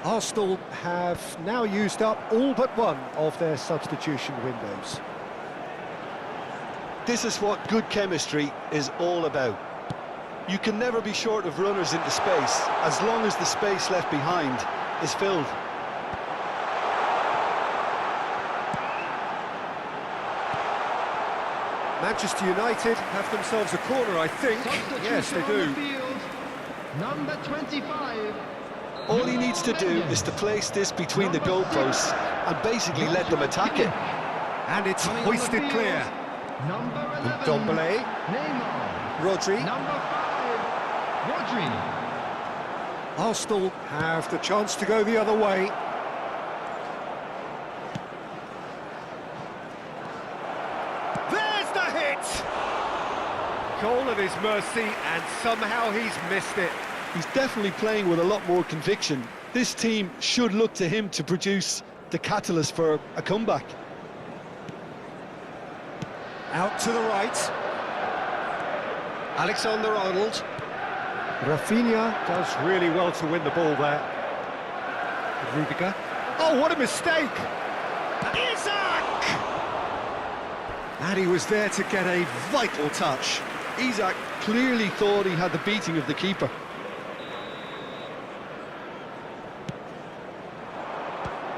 Arsenal have now used up all but one of their substitution windows. This is what good chemistry is all about. You can never be short of runners into space, as long as the space left behind is filled. Manchester United have themselves a corner, I think. Yes, they do. On the field, number 25. All he needs to do is to place this between the goalposts and basically let them attack it. And it's Coming on the hoisted field, clear. Number 11, Ndombele. Neymar. Rodri. Number 5, Rodri. Arsenal have the chance to go the other way. There's the hit! Goal at his mercy, and somehow he's missed it. He's definitely playing with a lot more conviction. This team should look to him to produce the catalyst for a comeback. Out to the right. Alexander-Arnold. Rafinha does really well to win the ball there. Rudiger. Oh, what a mistake! Isak! And he was there to get a vital touch. Isak clearly thought he had the beating of the keeper.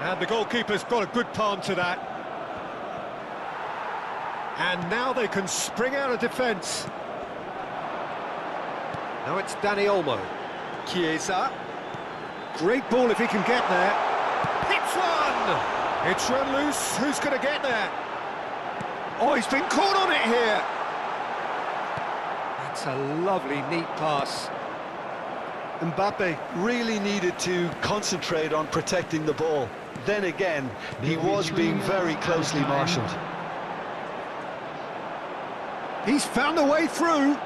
And the goalkeeper's got a good palm to that. And now they can spring out of defence. Now it's Dani Olmo. Chiesa. Great ball if he can get there. Hits one! It's run loose. Who's going to get there? Oh, he's been caught on it here. That's a lovely, neat pass. Mbappe really needed to concentrate on protecting the ball. Then again, he was being very closely marshalled. He's found a way through.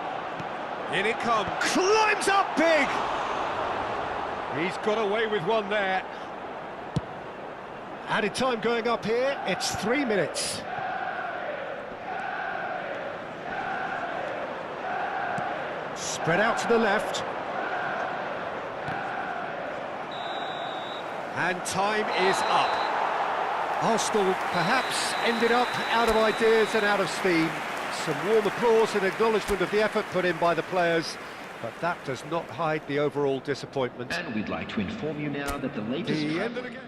In it comes. Climbs up big. He's got away with one there. Added time going up here. It's 3 minutes. Spread out to the left. And time is up. Arsenal perhaps ended up out of ideas and out of steam. Some warm applause and acknowledgement of the effort put in by the players, but that does not hide the overall disappointment. And we'd like to inform you now that the latest... The end of the game.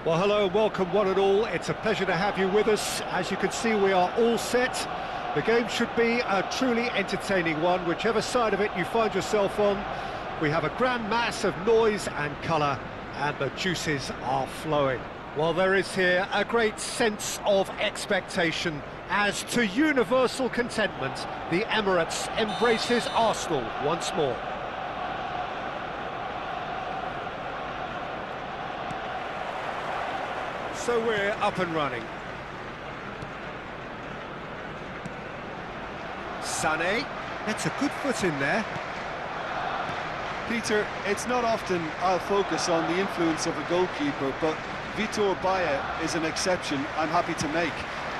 Well, hello and welcome one and all. It's a pleasure to have you with us. As you can see, we are all set. The game should be a truly entertaining one, whichever side of it you find yourself on. We have a grand mass of noise and colour, and the juices are flowing. Well, there is here a great sense of expectation as, to universal contentment, the Emirates embraces Arsenal once more. So we're up and running. Sané gets a good foot in there. Peter, it's not often I'll focus on the influence of a goalkeeper, but Vitor Baía is an exception I'm happy to make.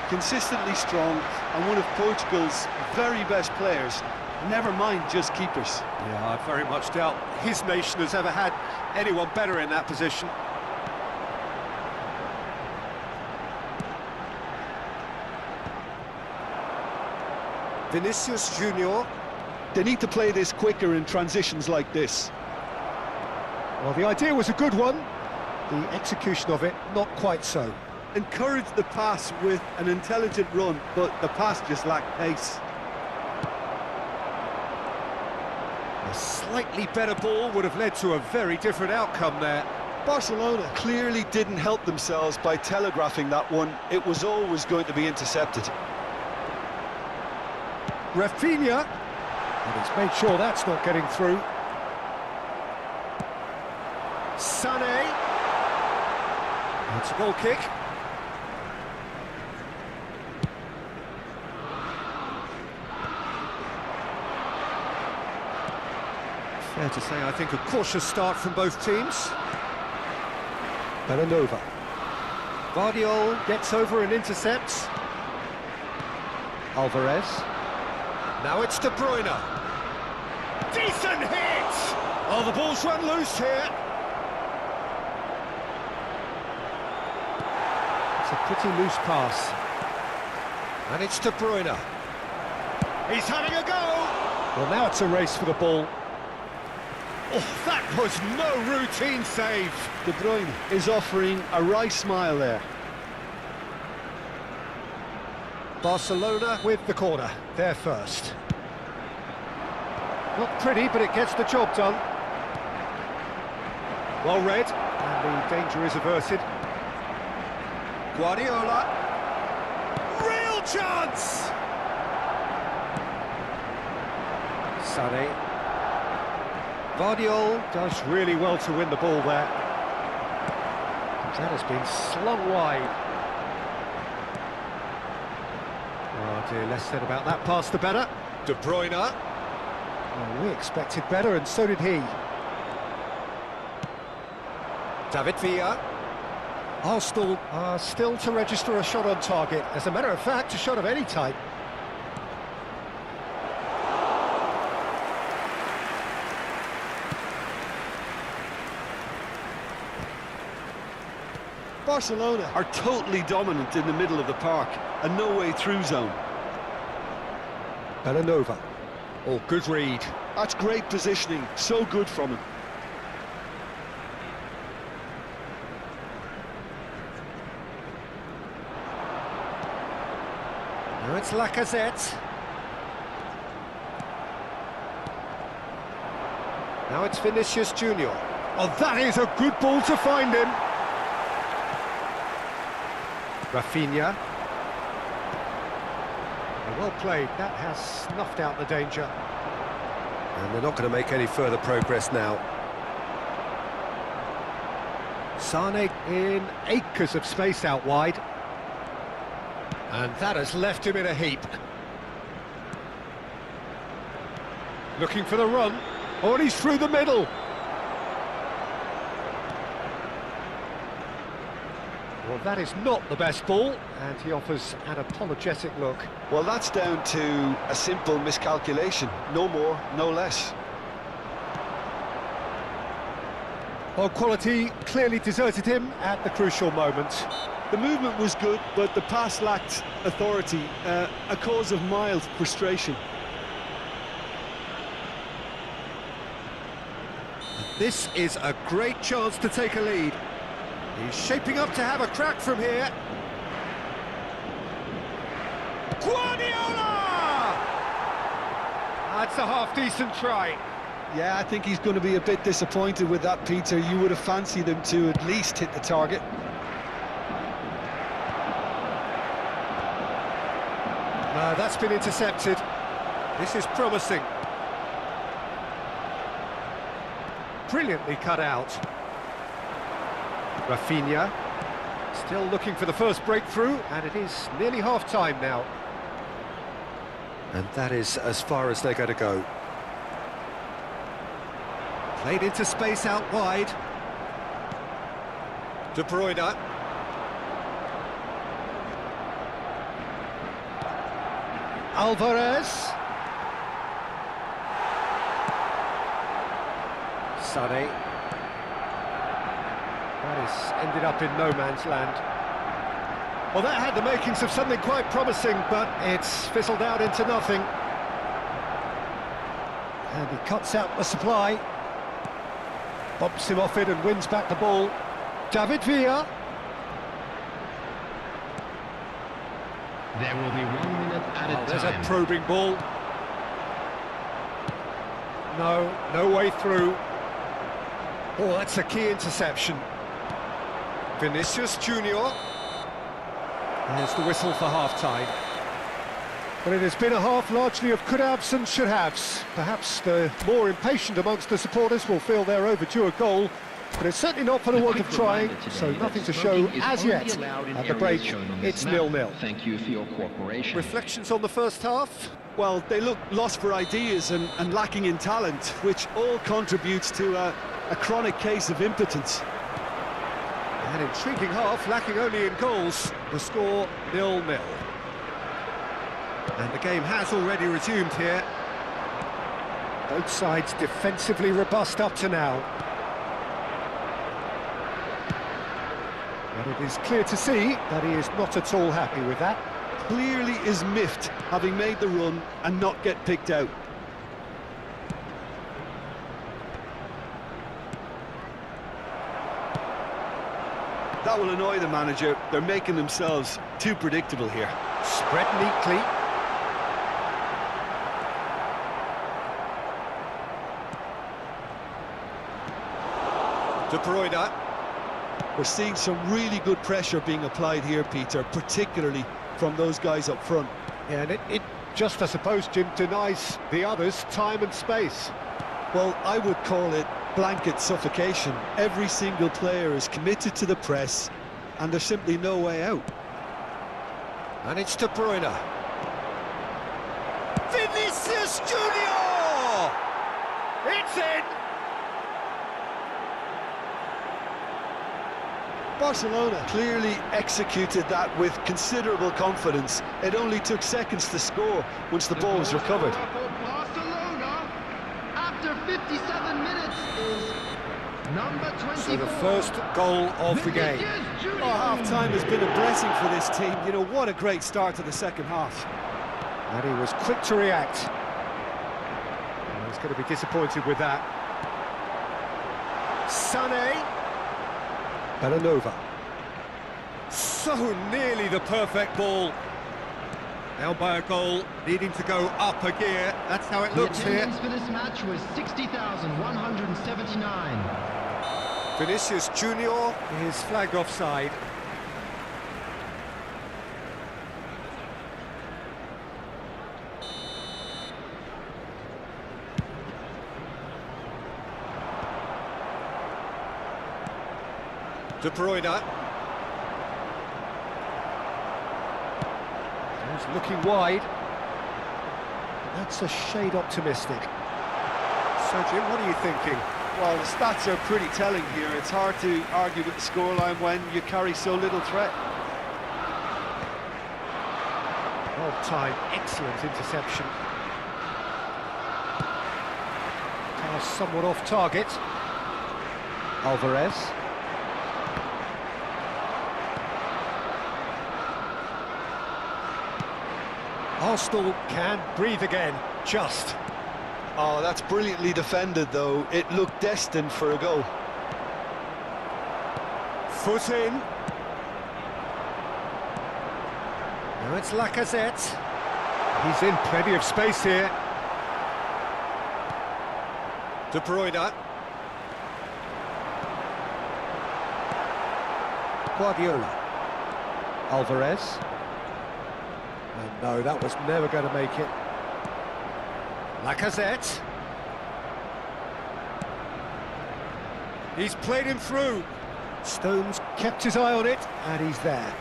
Consistently strong and one of Portugal's very best players, never mind just keepers. Yeah, I very much doubt his nation has ever had anyone better in that position. Vinicius Junior. They need to play this quicker in transitions like this. Well, the idea was a good one. The execution of it, not quite so. Encourage the pass with an intelligent run, but the pass just lacked pace. A slightly better ball would have led to a very different outcome there. Barcelona clearly didn't help themselves by telegraphing that one. It was always going to be intercepted. Rafinha, and he's made sure that's not getting through. Sané, it's a goal kick. Fair to say, I think, a cautious start from both teams. Belanova. Vardiol gets over and intercepts. Alvarez. Now it's De Bruyne. Decent hit! Oh, the ball's run loose here. It's a pretty loose pass. And it's De Bruyne. He's having a go! Well, now it's a race for the ball. Oh, that was no routine save. De Bruyne is offering a wry smile there. Barcelona with the corner, they're first. Not pretty, but it gets the job done. Well read, and the danger is averted. Guardiola. Real chance! Sané. Vardiol does really well to win the ball there. That has been slung wide. Oh dear, less said about that pass the better. De Bruyne. Oh, we expected better, and so did he. David Villa. Arsenal are still to register a shot on target. As a matter of fact, a shot of any type. Barcelona are totally dominant in the middle of the park, a no-way-through zone. Belanova. Oh, good read. That's great positioning, so good from him. Now it's Lacazette. Now it's Vinicius Junior. Oh, that is a good ball to find him. Rafinha. Well played, that has snuffed out the danger. And they're not going to make any further progress now. Sané in acres of space out wide. And that has left him in a heap. Looking for the run. Oh, and he's through the middle. Well, that is not the best ball, and he offers an apologetic look. Well, that's down to a simple miscalculation. No more, no less. Well, quality clearly deserted him at the crucial moment. The movement was good, but the pass lacked authority, a cause of mild frustration. This is a great chance to take a lead. He's shaping up to have a crack from here. Guardiola! That's a half-decent try. Yeah, I think he's going to be a bit disappointed with that, Peter. You would have fancied him to at least hit the target. No, that's been intercepted. This is promising. Brilliantly cut out. Rafinha, still looking for the first breakthrough, and it is nearly half-time now. And that is as far as they're going to go. Played into space out wide. De Bruyne. Alvarez. Sané. That has ended up in no man's land. Well, that had the makings of something quite promising, but it's fizzled out into nothing. And he cuts out the supply. Bumps him off it and wins back the ball. David Villa. There will be 1 minute at a time. There's a probing ball. No way through. Oh, that's a key interception. Vinicius Junior. There's the whistle for half-time. But it has been a half largely of could-haves and should-haves. Perhaps the more impatient amongst the supporters will feel they're overdue a goal, but it's certainly not for the want of trying, so nothing to show as yet. At the break, it's 0-0. Thank you for your cooperation. Reflections on the first half? Well, they look lost for ideas and lacking in talent, which all contributes to a chronic case of impotence. An intriguing half, lacking only in goals. The score 0-0. And the game has already resumed here. Both sides defensively robust up to now. But it is clear to see that he is not at all happy with that. Clearly is miffed, having made the run and not get picked out. That will annoy the manager. They're making themselves too predictable here. Spread neatly. De Bruyne. We're seeing some really good pressure being applied here, Peter, particularly from those guys up front. Yeah, and it just, I suppose, Jim, denies the others time and space. Well, I would call it blanket suffocation. Every single player is committed to the press, and there's simply no way out. And it's De Bruyne. Vinicius Junior! It's in! Barcelona clearly executed that with considerable confidence. It only took seconds to score once the ball was recovered. For Barcelona, after 57 minutes, is number 24. So the first goal of the game. Oh, half-time has been a blessing for this team. You know, what a great start to the second half. And he was quick to react. He's going to be disappointed with that. Sané. Belanova. So nearly the perfect ball. Now by a goal, needing to go up a gear. That's how it looks here. The attendance for this match was 60,179. Vinicius Junior is flagged offside. De Bruyne. He's looking wide. That's a shade optimistic. So, Jim, what are you thinking? Well, the stats are pretty telling here. It's hard to argue with the scoreline when you carry so little threat. Well timed, excellent interception. Pass somewhat off target. Alvarez. Arsenal can breathe again, just. Oh, that's brilliantly defended, though. It looked destined for a goal. Foot in. Now it's Lacazette. He's in plenty of space here. De Bruyne. Guardiola. Alvarez. And no, that was never going to make it. Lacazette. He's played him through. Stones kept his eye on it, and he's there.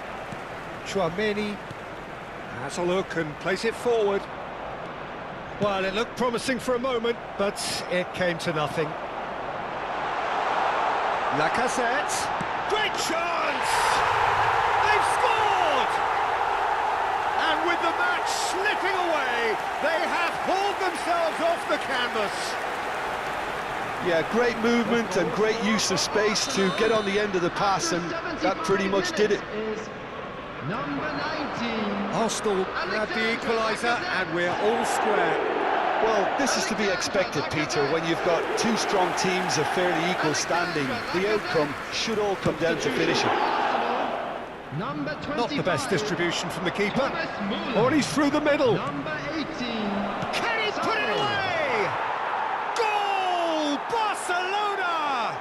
Tchouaméni has a look and plays it forward. Well, it looked promising for a moment, but it came to nothing. Lacazette. Great chance! They've scored! And with the match slipping away, they have hauled themselves off the canvas. Yeah, great movement and great use of space to get on the end of the pass, and that pretty much did it. Number 19. Arsenal grab the equaliser, and we're all square. Well, this is to be expected, Peter, when you've got two strong teams of fairly equal standing. The outcome should all come down to finishing. Number 25. Not the best distribution from the keeper. Thomas Müller. Oh, and he's through the middle. Number 18. Can he put it away? Goal! Barcelona!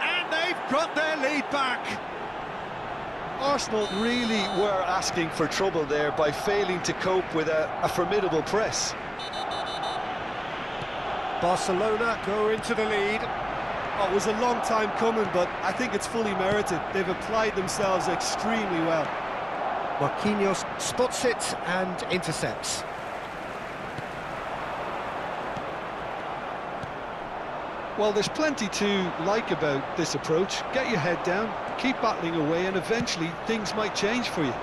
And they've got their lead back. Arsenal really were asking for trouble there by failing to cope with a formidable press. Barcelona go into the lead. Oh, it was a long time coming, but I think it's fully merited. They've applied themselves extremely well. Marquinhos spots it and intercepts. Well, there's plenty to like about this approach. Get your head down, keep battling away, and eventually things might change for you.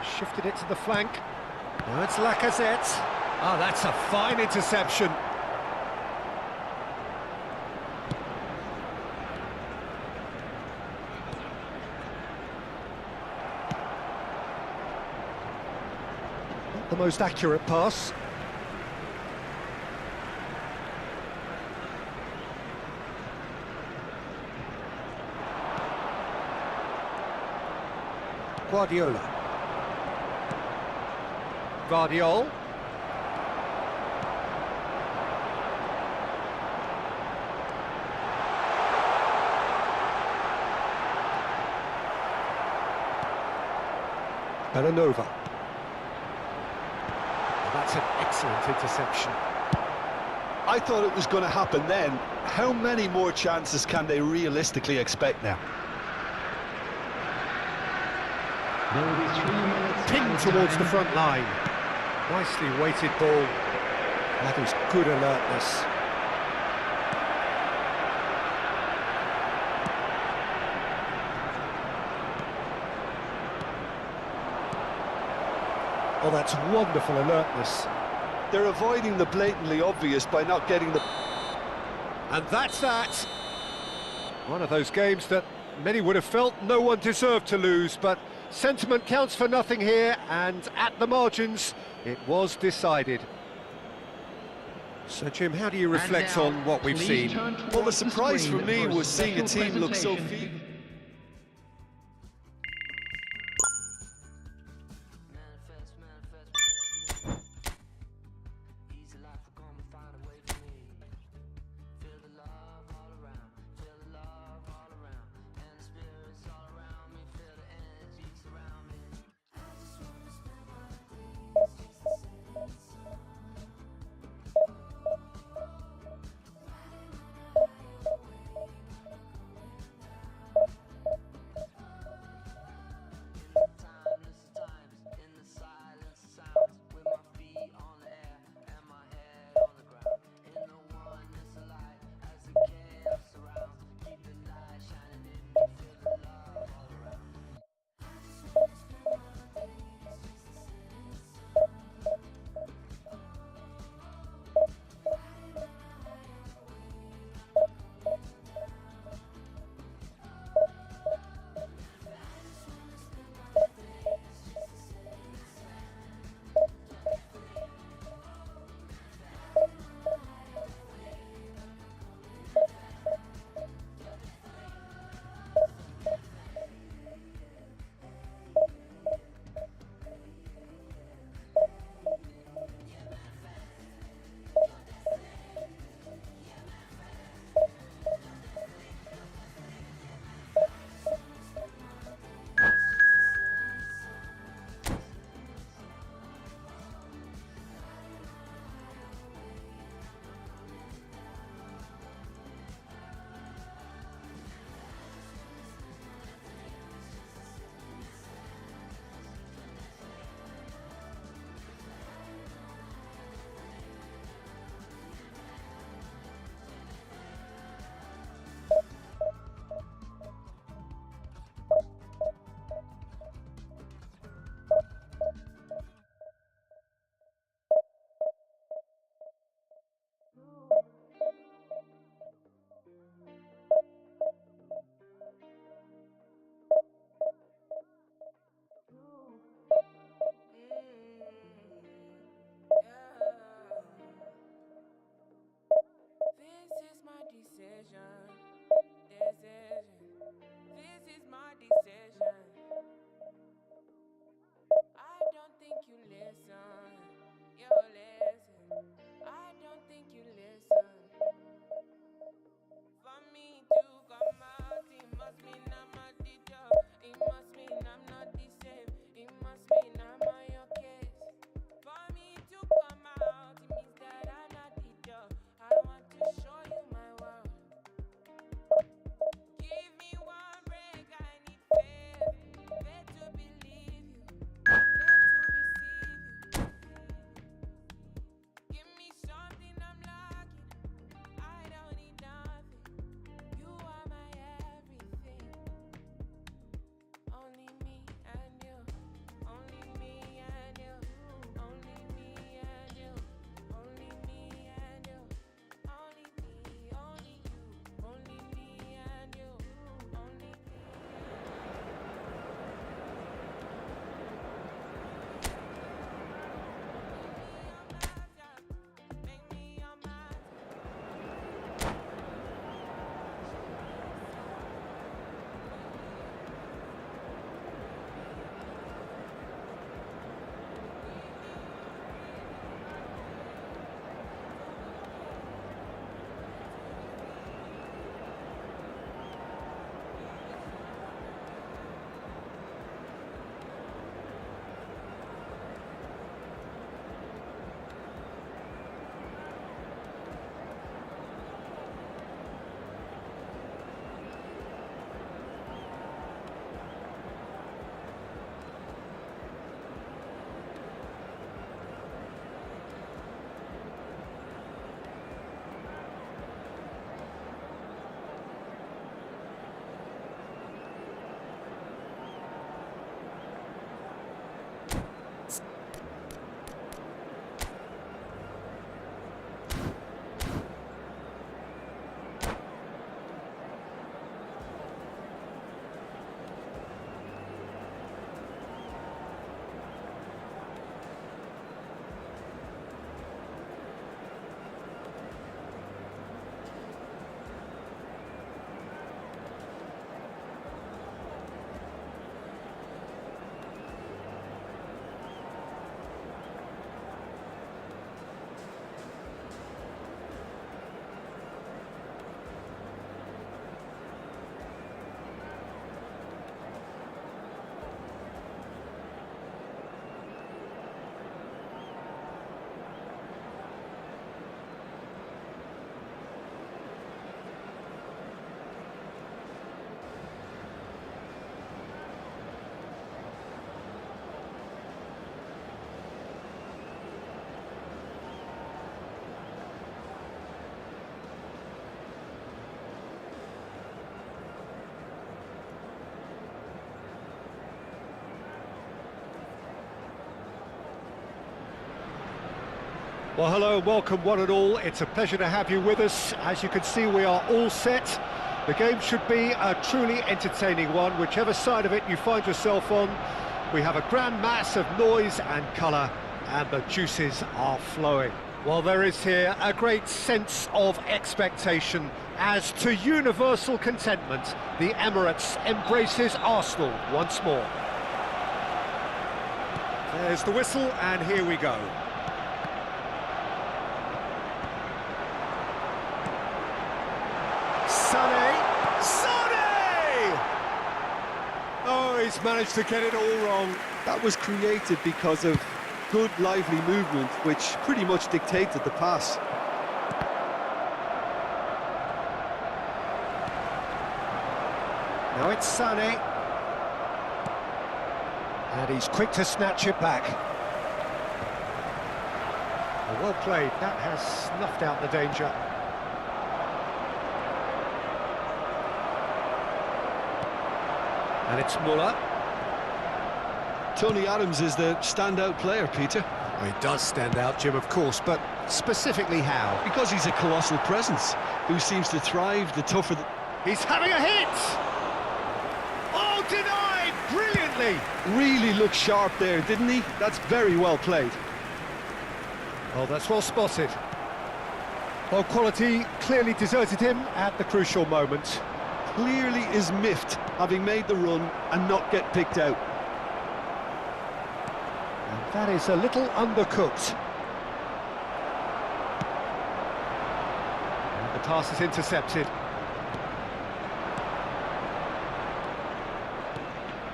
He shifted it to the flank. Now it's Lacazette. Oh, that's a fine interception. Not the most accurate pass. Guardiola. Guardiola. Belanova. That's an excellent interception. I thought it was going to happen then. How many more chances can they realistically expect now? There will be 3 minutes. Pinned towards the front line. Nicely weighted ball. That is good alertness. Oh, that's wonderful alertness. They're avoiding the blatantly obvious by not getting the... And that's that. One of those games that many would have felt no one deserved to lose, but sentiment counts for nothing here, and at the margins, it was decided. So, Jim, how do you reflect on what we've seen? Well, the surprise for me was seeing a team look so feeble. Well, hello, welcome one and all. It's a pleasure to have you with us. As you can see, we are all set. The game should be a truly entertaining one, whichever side of it you find yourself on. We have a grand mass of noise and colour, and the juices are flowing. Well, there is here a great sense of expectation as to universal contentment. The Emirates embraces Arsenal once more. There's the whistle, and here we go. Sané! Oh, he's managed to get it all wrong. That was created because of good, lively movement, which pretty much dictated the pass. Now it's Sané. And he's quick to snatch it back. Well played, that has snuffed out the danger. And it's Muller. Tony Adams is the standout player, Peter. Well, he does stand out, Jim, of course, but specifically how? Because he's a colossal presence who seems to thrive the tougher the... He's having a hit! Oh, denied! Brilliantly! Really looked sharp there, didn't he? That's very well played. Oh, that's well spotted. Well, quality clearly deserted him at the crucial moment. Clearly is miffed, having made the run and not get picked out. And that is a little undercooked. And the pass is intercepted.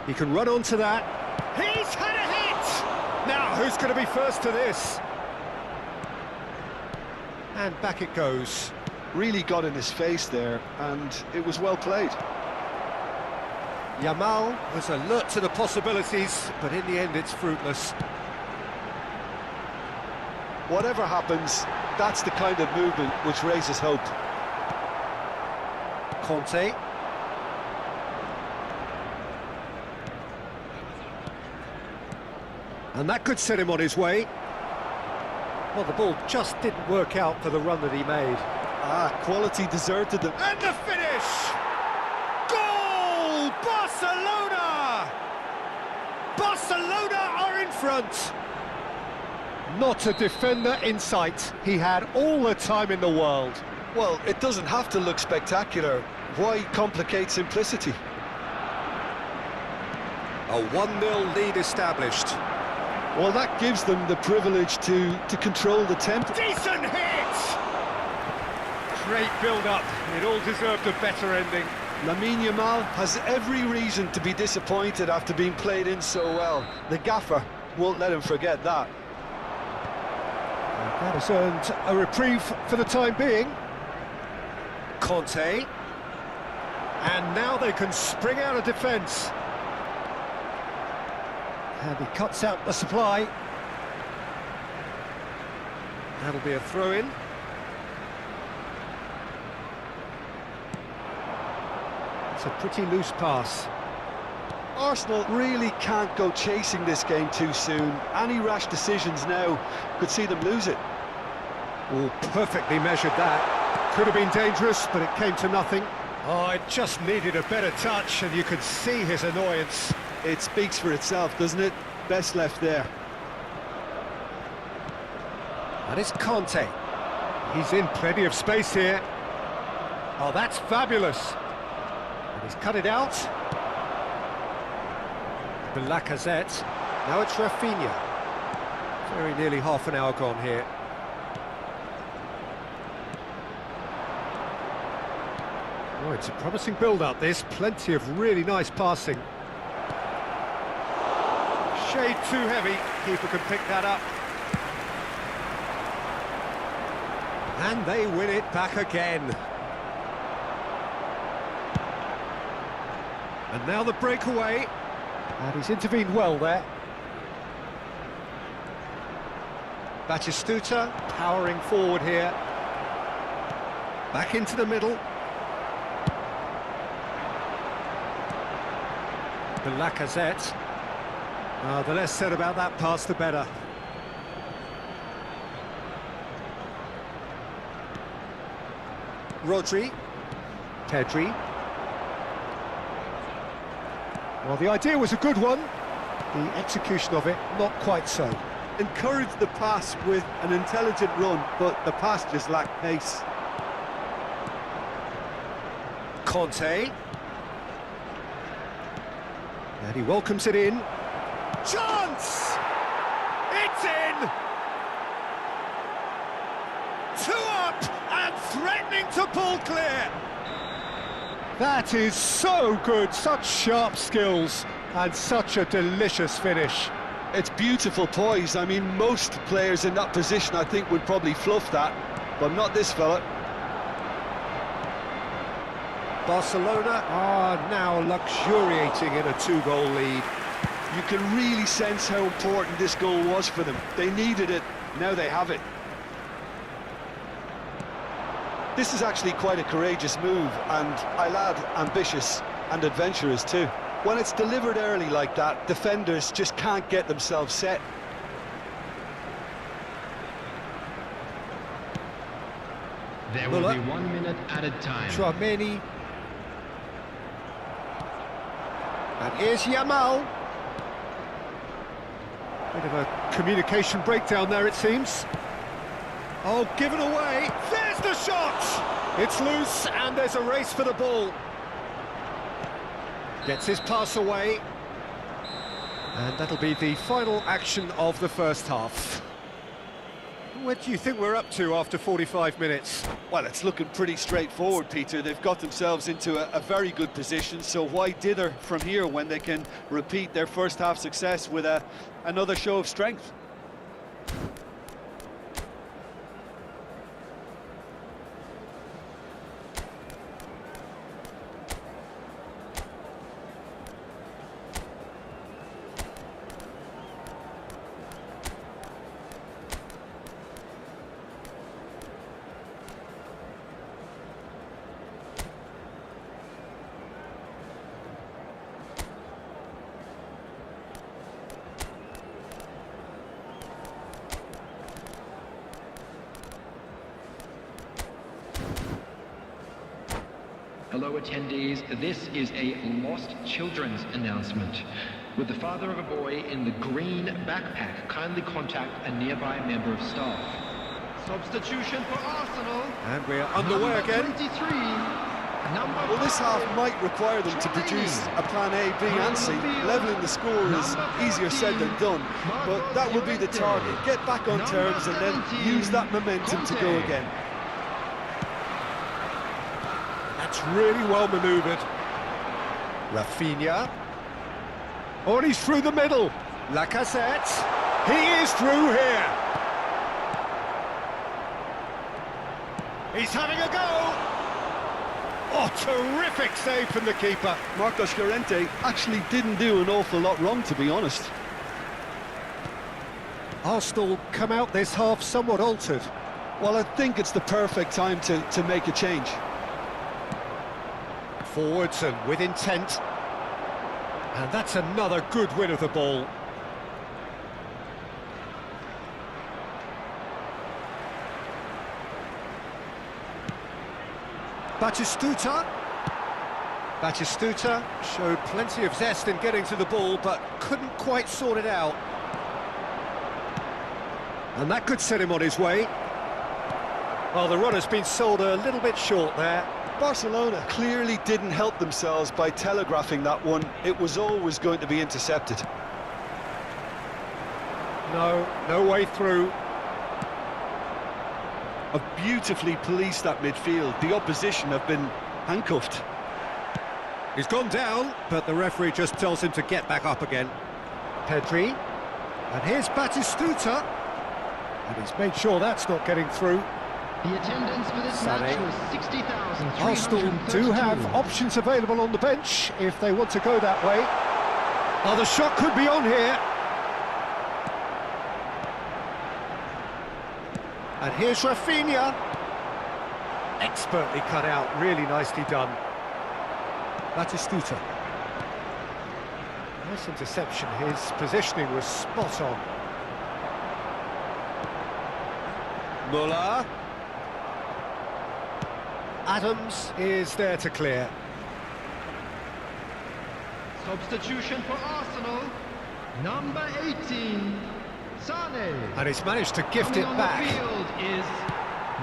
He can run onto that. He's had a hit! Now, who's going to be first to this? And back it goes. Really got in his face there, and it was well played. Yamal was alert to the possibilities, but in the end it's fruitless. Whatever happens, that's the kind of movement which raises hope. Conte. And that could set him on his way. Well, the ball just didn't work out for the run that he made. Quality deserted them. And the finish! Goal! Barcelona! Barcelona are in front. Not a defender in sight. He had all the time in the world. Well, it doesn't have to look spectacular. Why complicate simplicity? A 1-0 lead established. Well, that gives them the privilege to control the tempo. Decent hit! Great build-up. It all deserved a better ending. Lamine Yamal has every reason to be disappointed after being played in so well. The gaffer won't let him forget that. And that has earned a reprieve for the time being. Conte. And now they can spring out of defence. And he cuts out the supply. That'll be a throw-in. It's a pretty loose pass. Arsenal really can't go chasing this game too soon. Any rash decisions now could see them lose it. Oh, perfectly measured that. Could have been dangerous, but it came to nothing. Oh, it just needed a better touch, and you could see his annoyance. It speaks for itself, doesn't it? Best left there. And it's Conte. He's in plenty of space here. Oh, that's fabulous. And he's cut it out. The Lacazette. Now it's Rafinha. Very nearly half an hour gone here. Oh, it's a promising build-up, this. Plenty of really nice passing. Shade too heavy. Keeper can pick that up. And they win it back again. And now the breakaway. And he's intervened well there. Batistuta powering forward here. Back into the middle. The Lacazette. The less said about that pass, the better. Rodri. Pedri. Well, the idea was a good one. The execution of it, not quite so. Encouraged the pass with an intelligent run, but the pass just lacked pace. Conte. And he welcomes it in. Chance! It's in! 2 up and threatening to pull clear. That is so good, such sharp skills and such a delicious finish. It's beautiful poise. I mean, most players in that position, I think, would probably fluff that, but not this fella. Barcelona are now luxuriating in a 2-goal lead. You can really sense how important this goal was for them. They needed it, now they have it. This is actually quite a courageous move, and I'll add ambitious and adventurous too. When it's delivered early like that, defenders just can't get themselves set. There will Muller. be 1 minute added time. Tchouaméni. And here's Yamal. Bit of a communication breakdown there, it seems. Oh, given away. There's the shot! It's loose, and there's a race for the ball. Gets his pass away. And that'll be the final action of the first half. What do you think we're up to after 45 minutes? Well, it's looking pretty straightforward, Peter. They've got themselves into a very good position, so why dither from here when they can repeat their first half success with another show of strength? Hello attendees, this is a lost children's announcement. With the father of a boy in the green backpack, kindly contact a nearby member of staff. Substitution for Arsenal. And we're underway Number again. 23. Well, this half might require them to produce a plan A, B and C. Levelling the score is easier said than done, but that will be the target. Get back on terms and then use that momentum to go again. That's really well manoeuvred. Rafinha. Oh, and he's through the middle. Lacazette. He is through here. He's having a go. Oh, terrific save from the keeper. Marcos Llorente actually didn't do an awful lot wrong, to be honest. Arsenal come out this half somewhat altered. Well, I think it's the perfect time to make a change. Forwards and with intent. And that's another good win of the ball. Batistuta. Batistuta showed plenty of zest in getting to the ball, but couldn't quite sort it out. And that could set him on his way. Well, the runner's been sold a little bit short there. Barcelona clearly didn't help themselves by telegraphing that one. It was always going to be intercepted. No way through. Have beautifully policed that midfield. The opposition have been handcuffed. He's gone down, but the referee just tells him to get back up again. Pedri. And here's Batistuta. And he's made sure that's not getting through. The attendance for this match was 60,332. Arsenal do have options available on the bench if they want to go that way. Oh, the shot could be on here. And here's Rafinha. Expertly cut out, really nicely done. Batistuta. Nice interception, his positioning was spot on. Muller. Adams is there to clear. Substitution for Arsenal, number 18, Sane. And he's managed to gift Coming it on back. the field is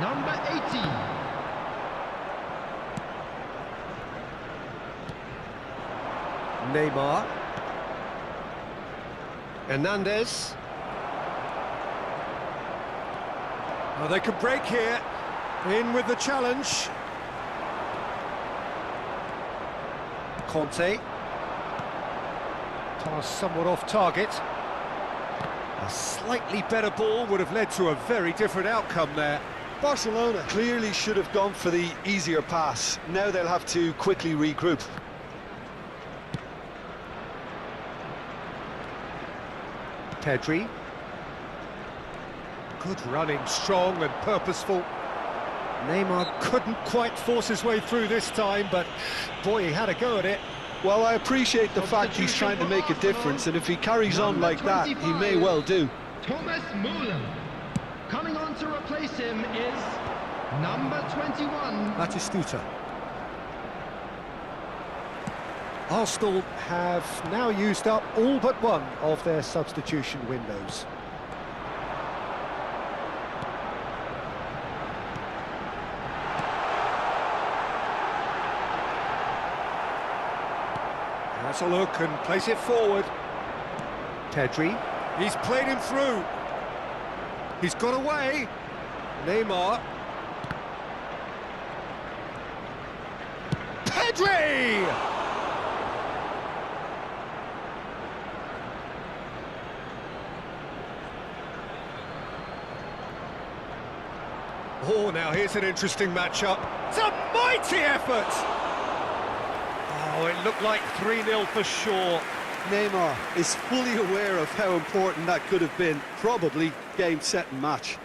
number 18. Neymar. Hernandez. Oh, they could break here. In with the challenge. Conte. Pass somewhat off target. A slightly better ball would have led to a very different outcome there. Barcelona clearly should have gone for the easier pass. Now they'll have to quickly regroup. Pedri. Good running, strong and purposeful. Neymar couldn't quite force his way through this time, but boy, he had a go at it. Well, I appreciate the fact he's trying to make a difference, and if he carries on like that, he may well do. Thomas Müller. Coming on to replace him is number 21. Batistuta. Arsenal have now used up all but one of their substitution windows. Has a look and plays it forward. Pedri. He's played him through. He's got away. Neymar. Pedri! Oh, now here's an interesting matchup. It's a mighty effort! Oh, it looked like 3-0 for sure. Neymar is fully aware of how important that could have been. Probably game, set and match.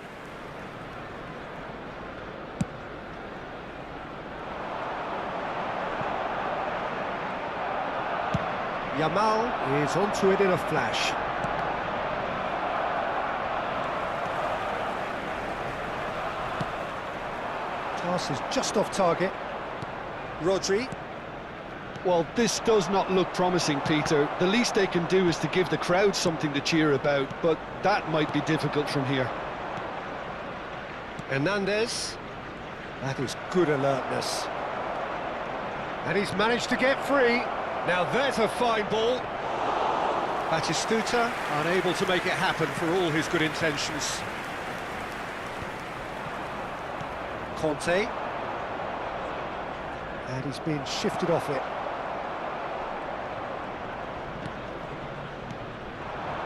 Yamal is onto it in a flash. Pass is just off target. Rodri. Well, this does not look promising, Peter. The least they can do is to give the crowd something to cheer about, but that might be difficult from here. Hernandez. That is good alertness. And he's managed to get free. Now there's a fine ball. Batistuta unable to make it happen for all his good intentions. Conte. And he's been shifted off it.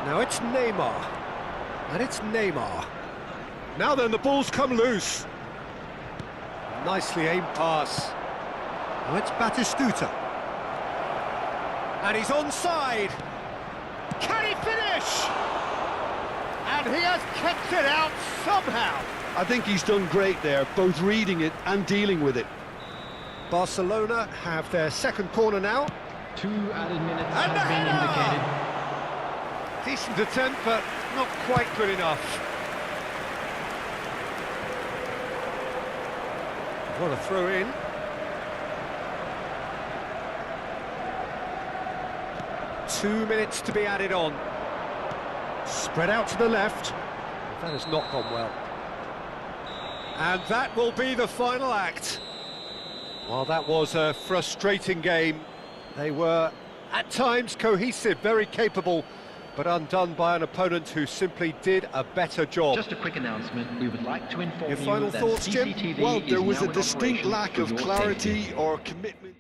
Now it's Neymar. And it's Neymar. Now then, the ball's come loose. Nicely aimed pass. Now it's Batistuta. And he's onside. Can he finish? And he has kept it out somehow. I think he's done great there, both reading it and dealing with it. Barcelona have their second corner now. 2 added minutes And have been indicated. Decent attempt, but not quite good enough. What a throw in. Two minutes to be added on. Spread out to the left. That has not gone well. And that will be the final act. Well, that was a frustrating game. They were, at times, cohesive, very capable, but undone by an opponent who simply did a better job. Just a quick announcement. We would like to inform Your you final that thoughts, Jim? CCTV Well, is there was now a in distinct operation lack for of your clarity safety. or commitment.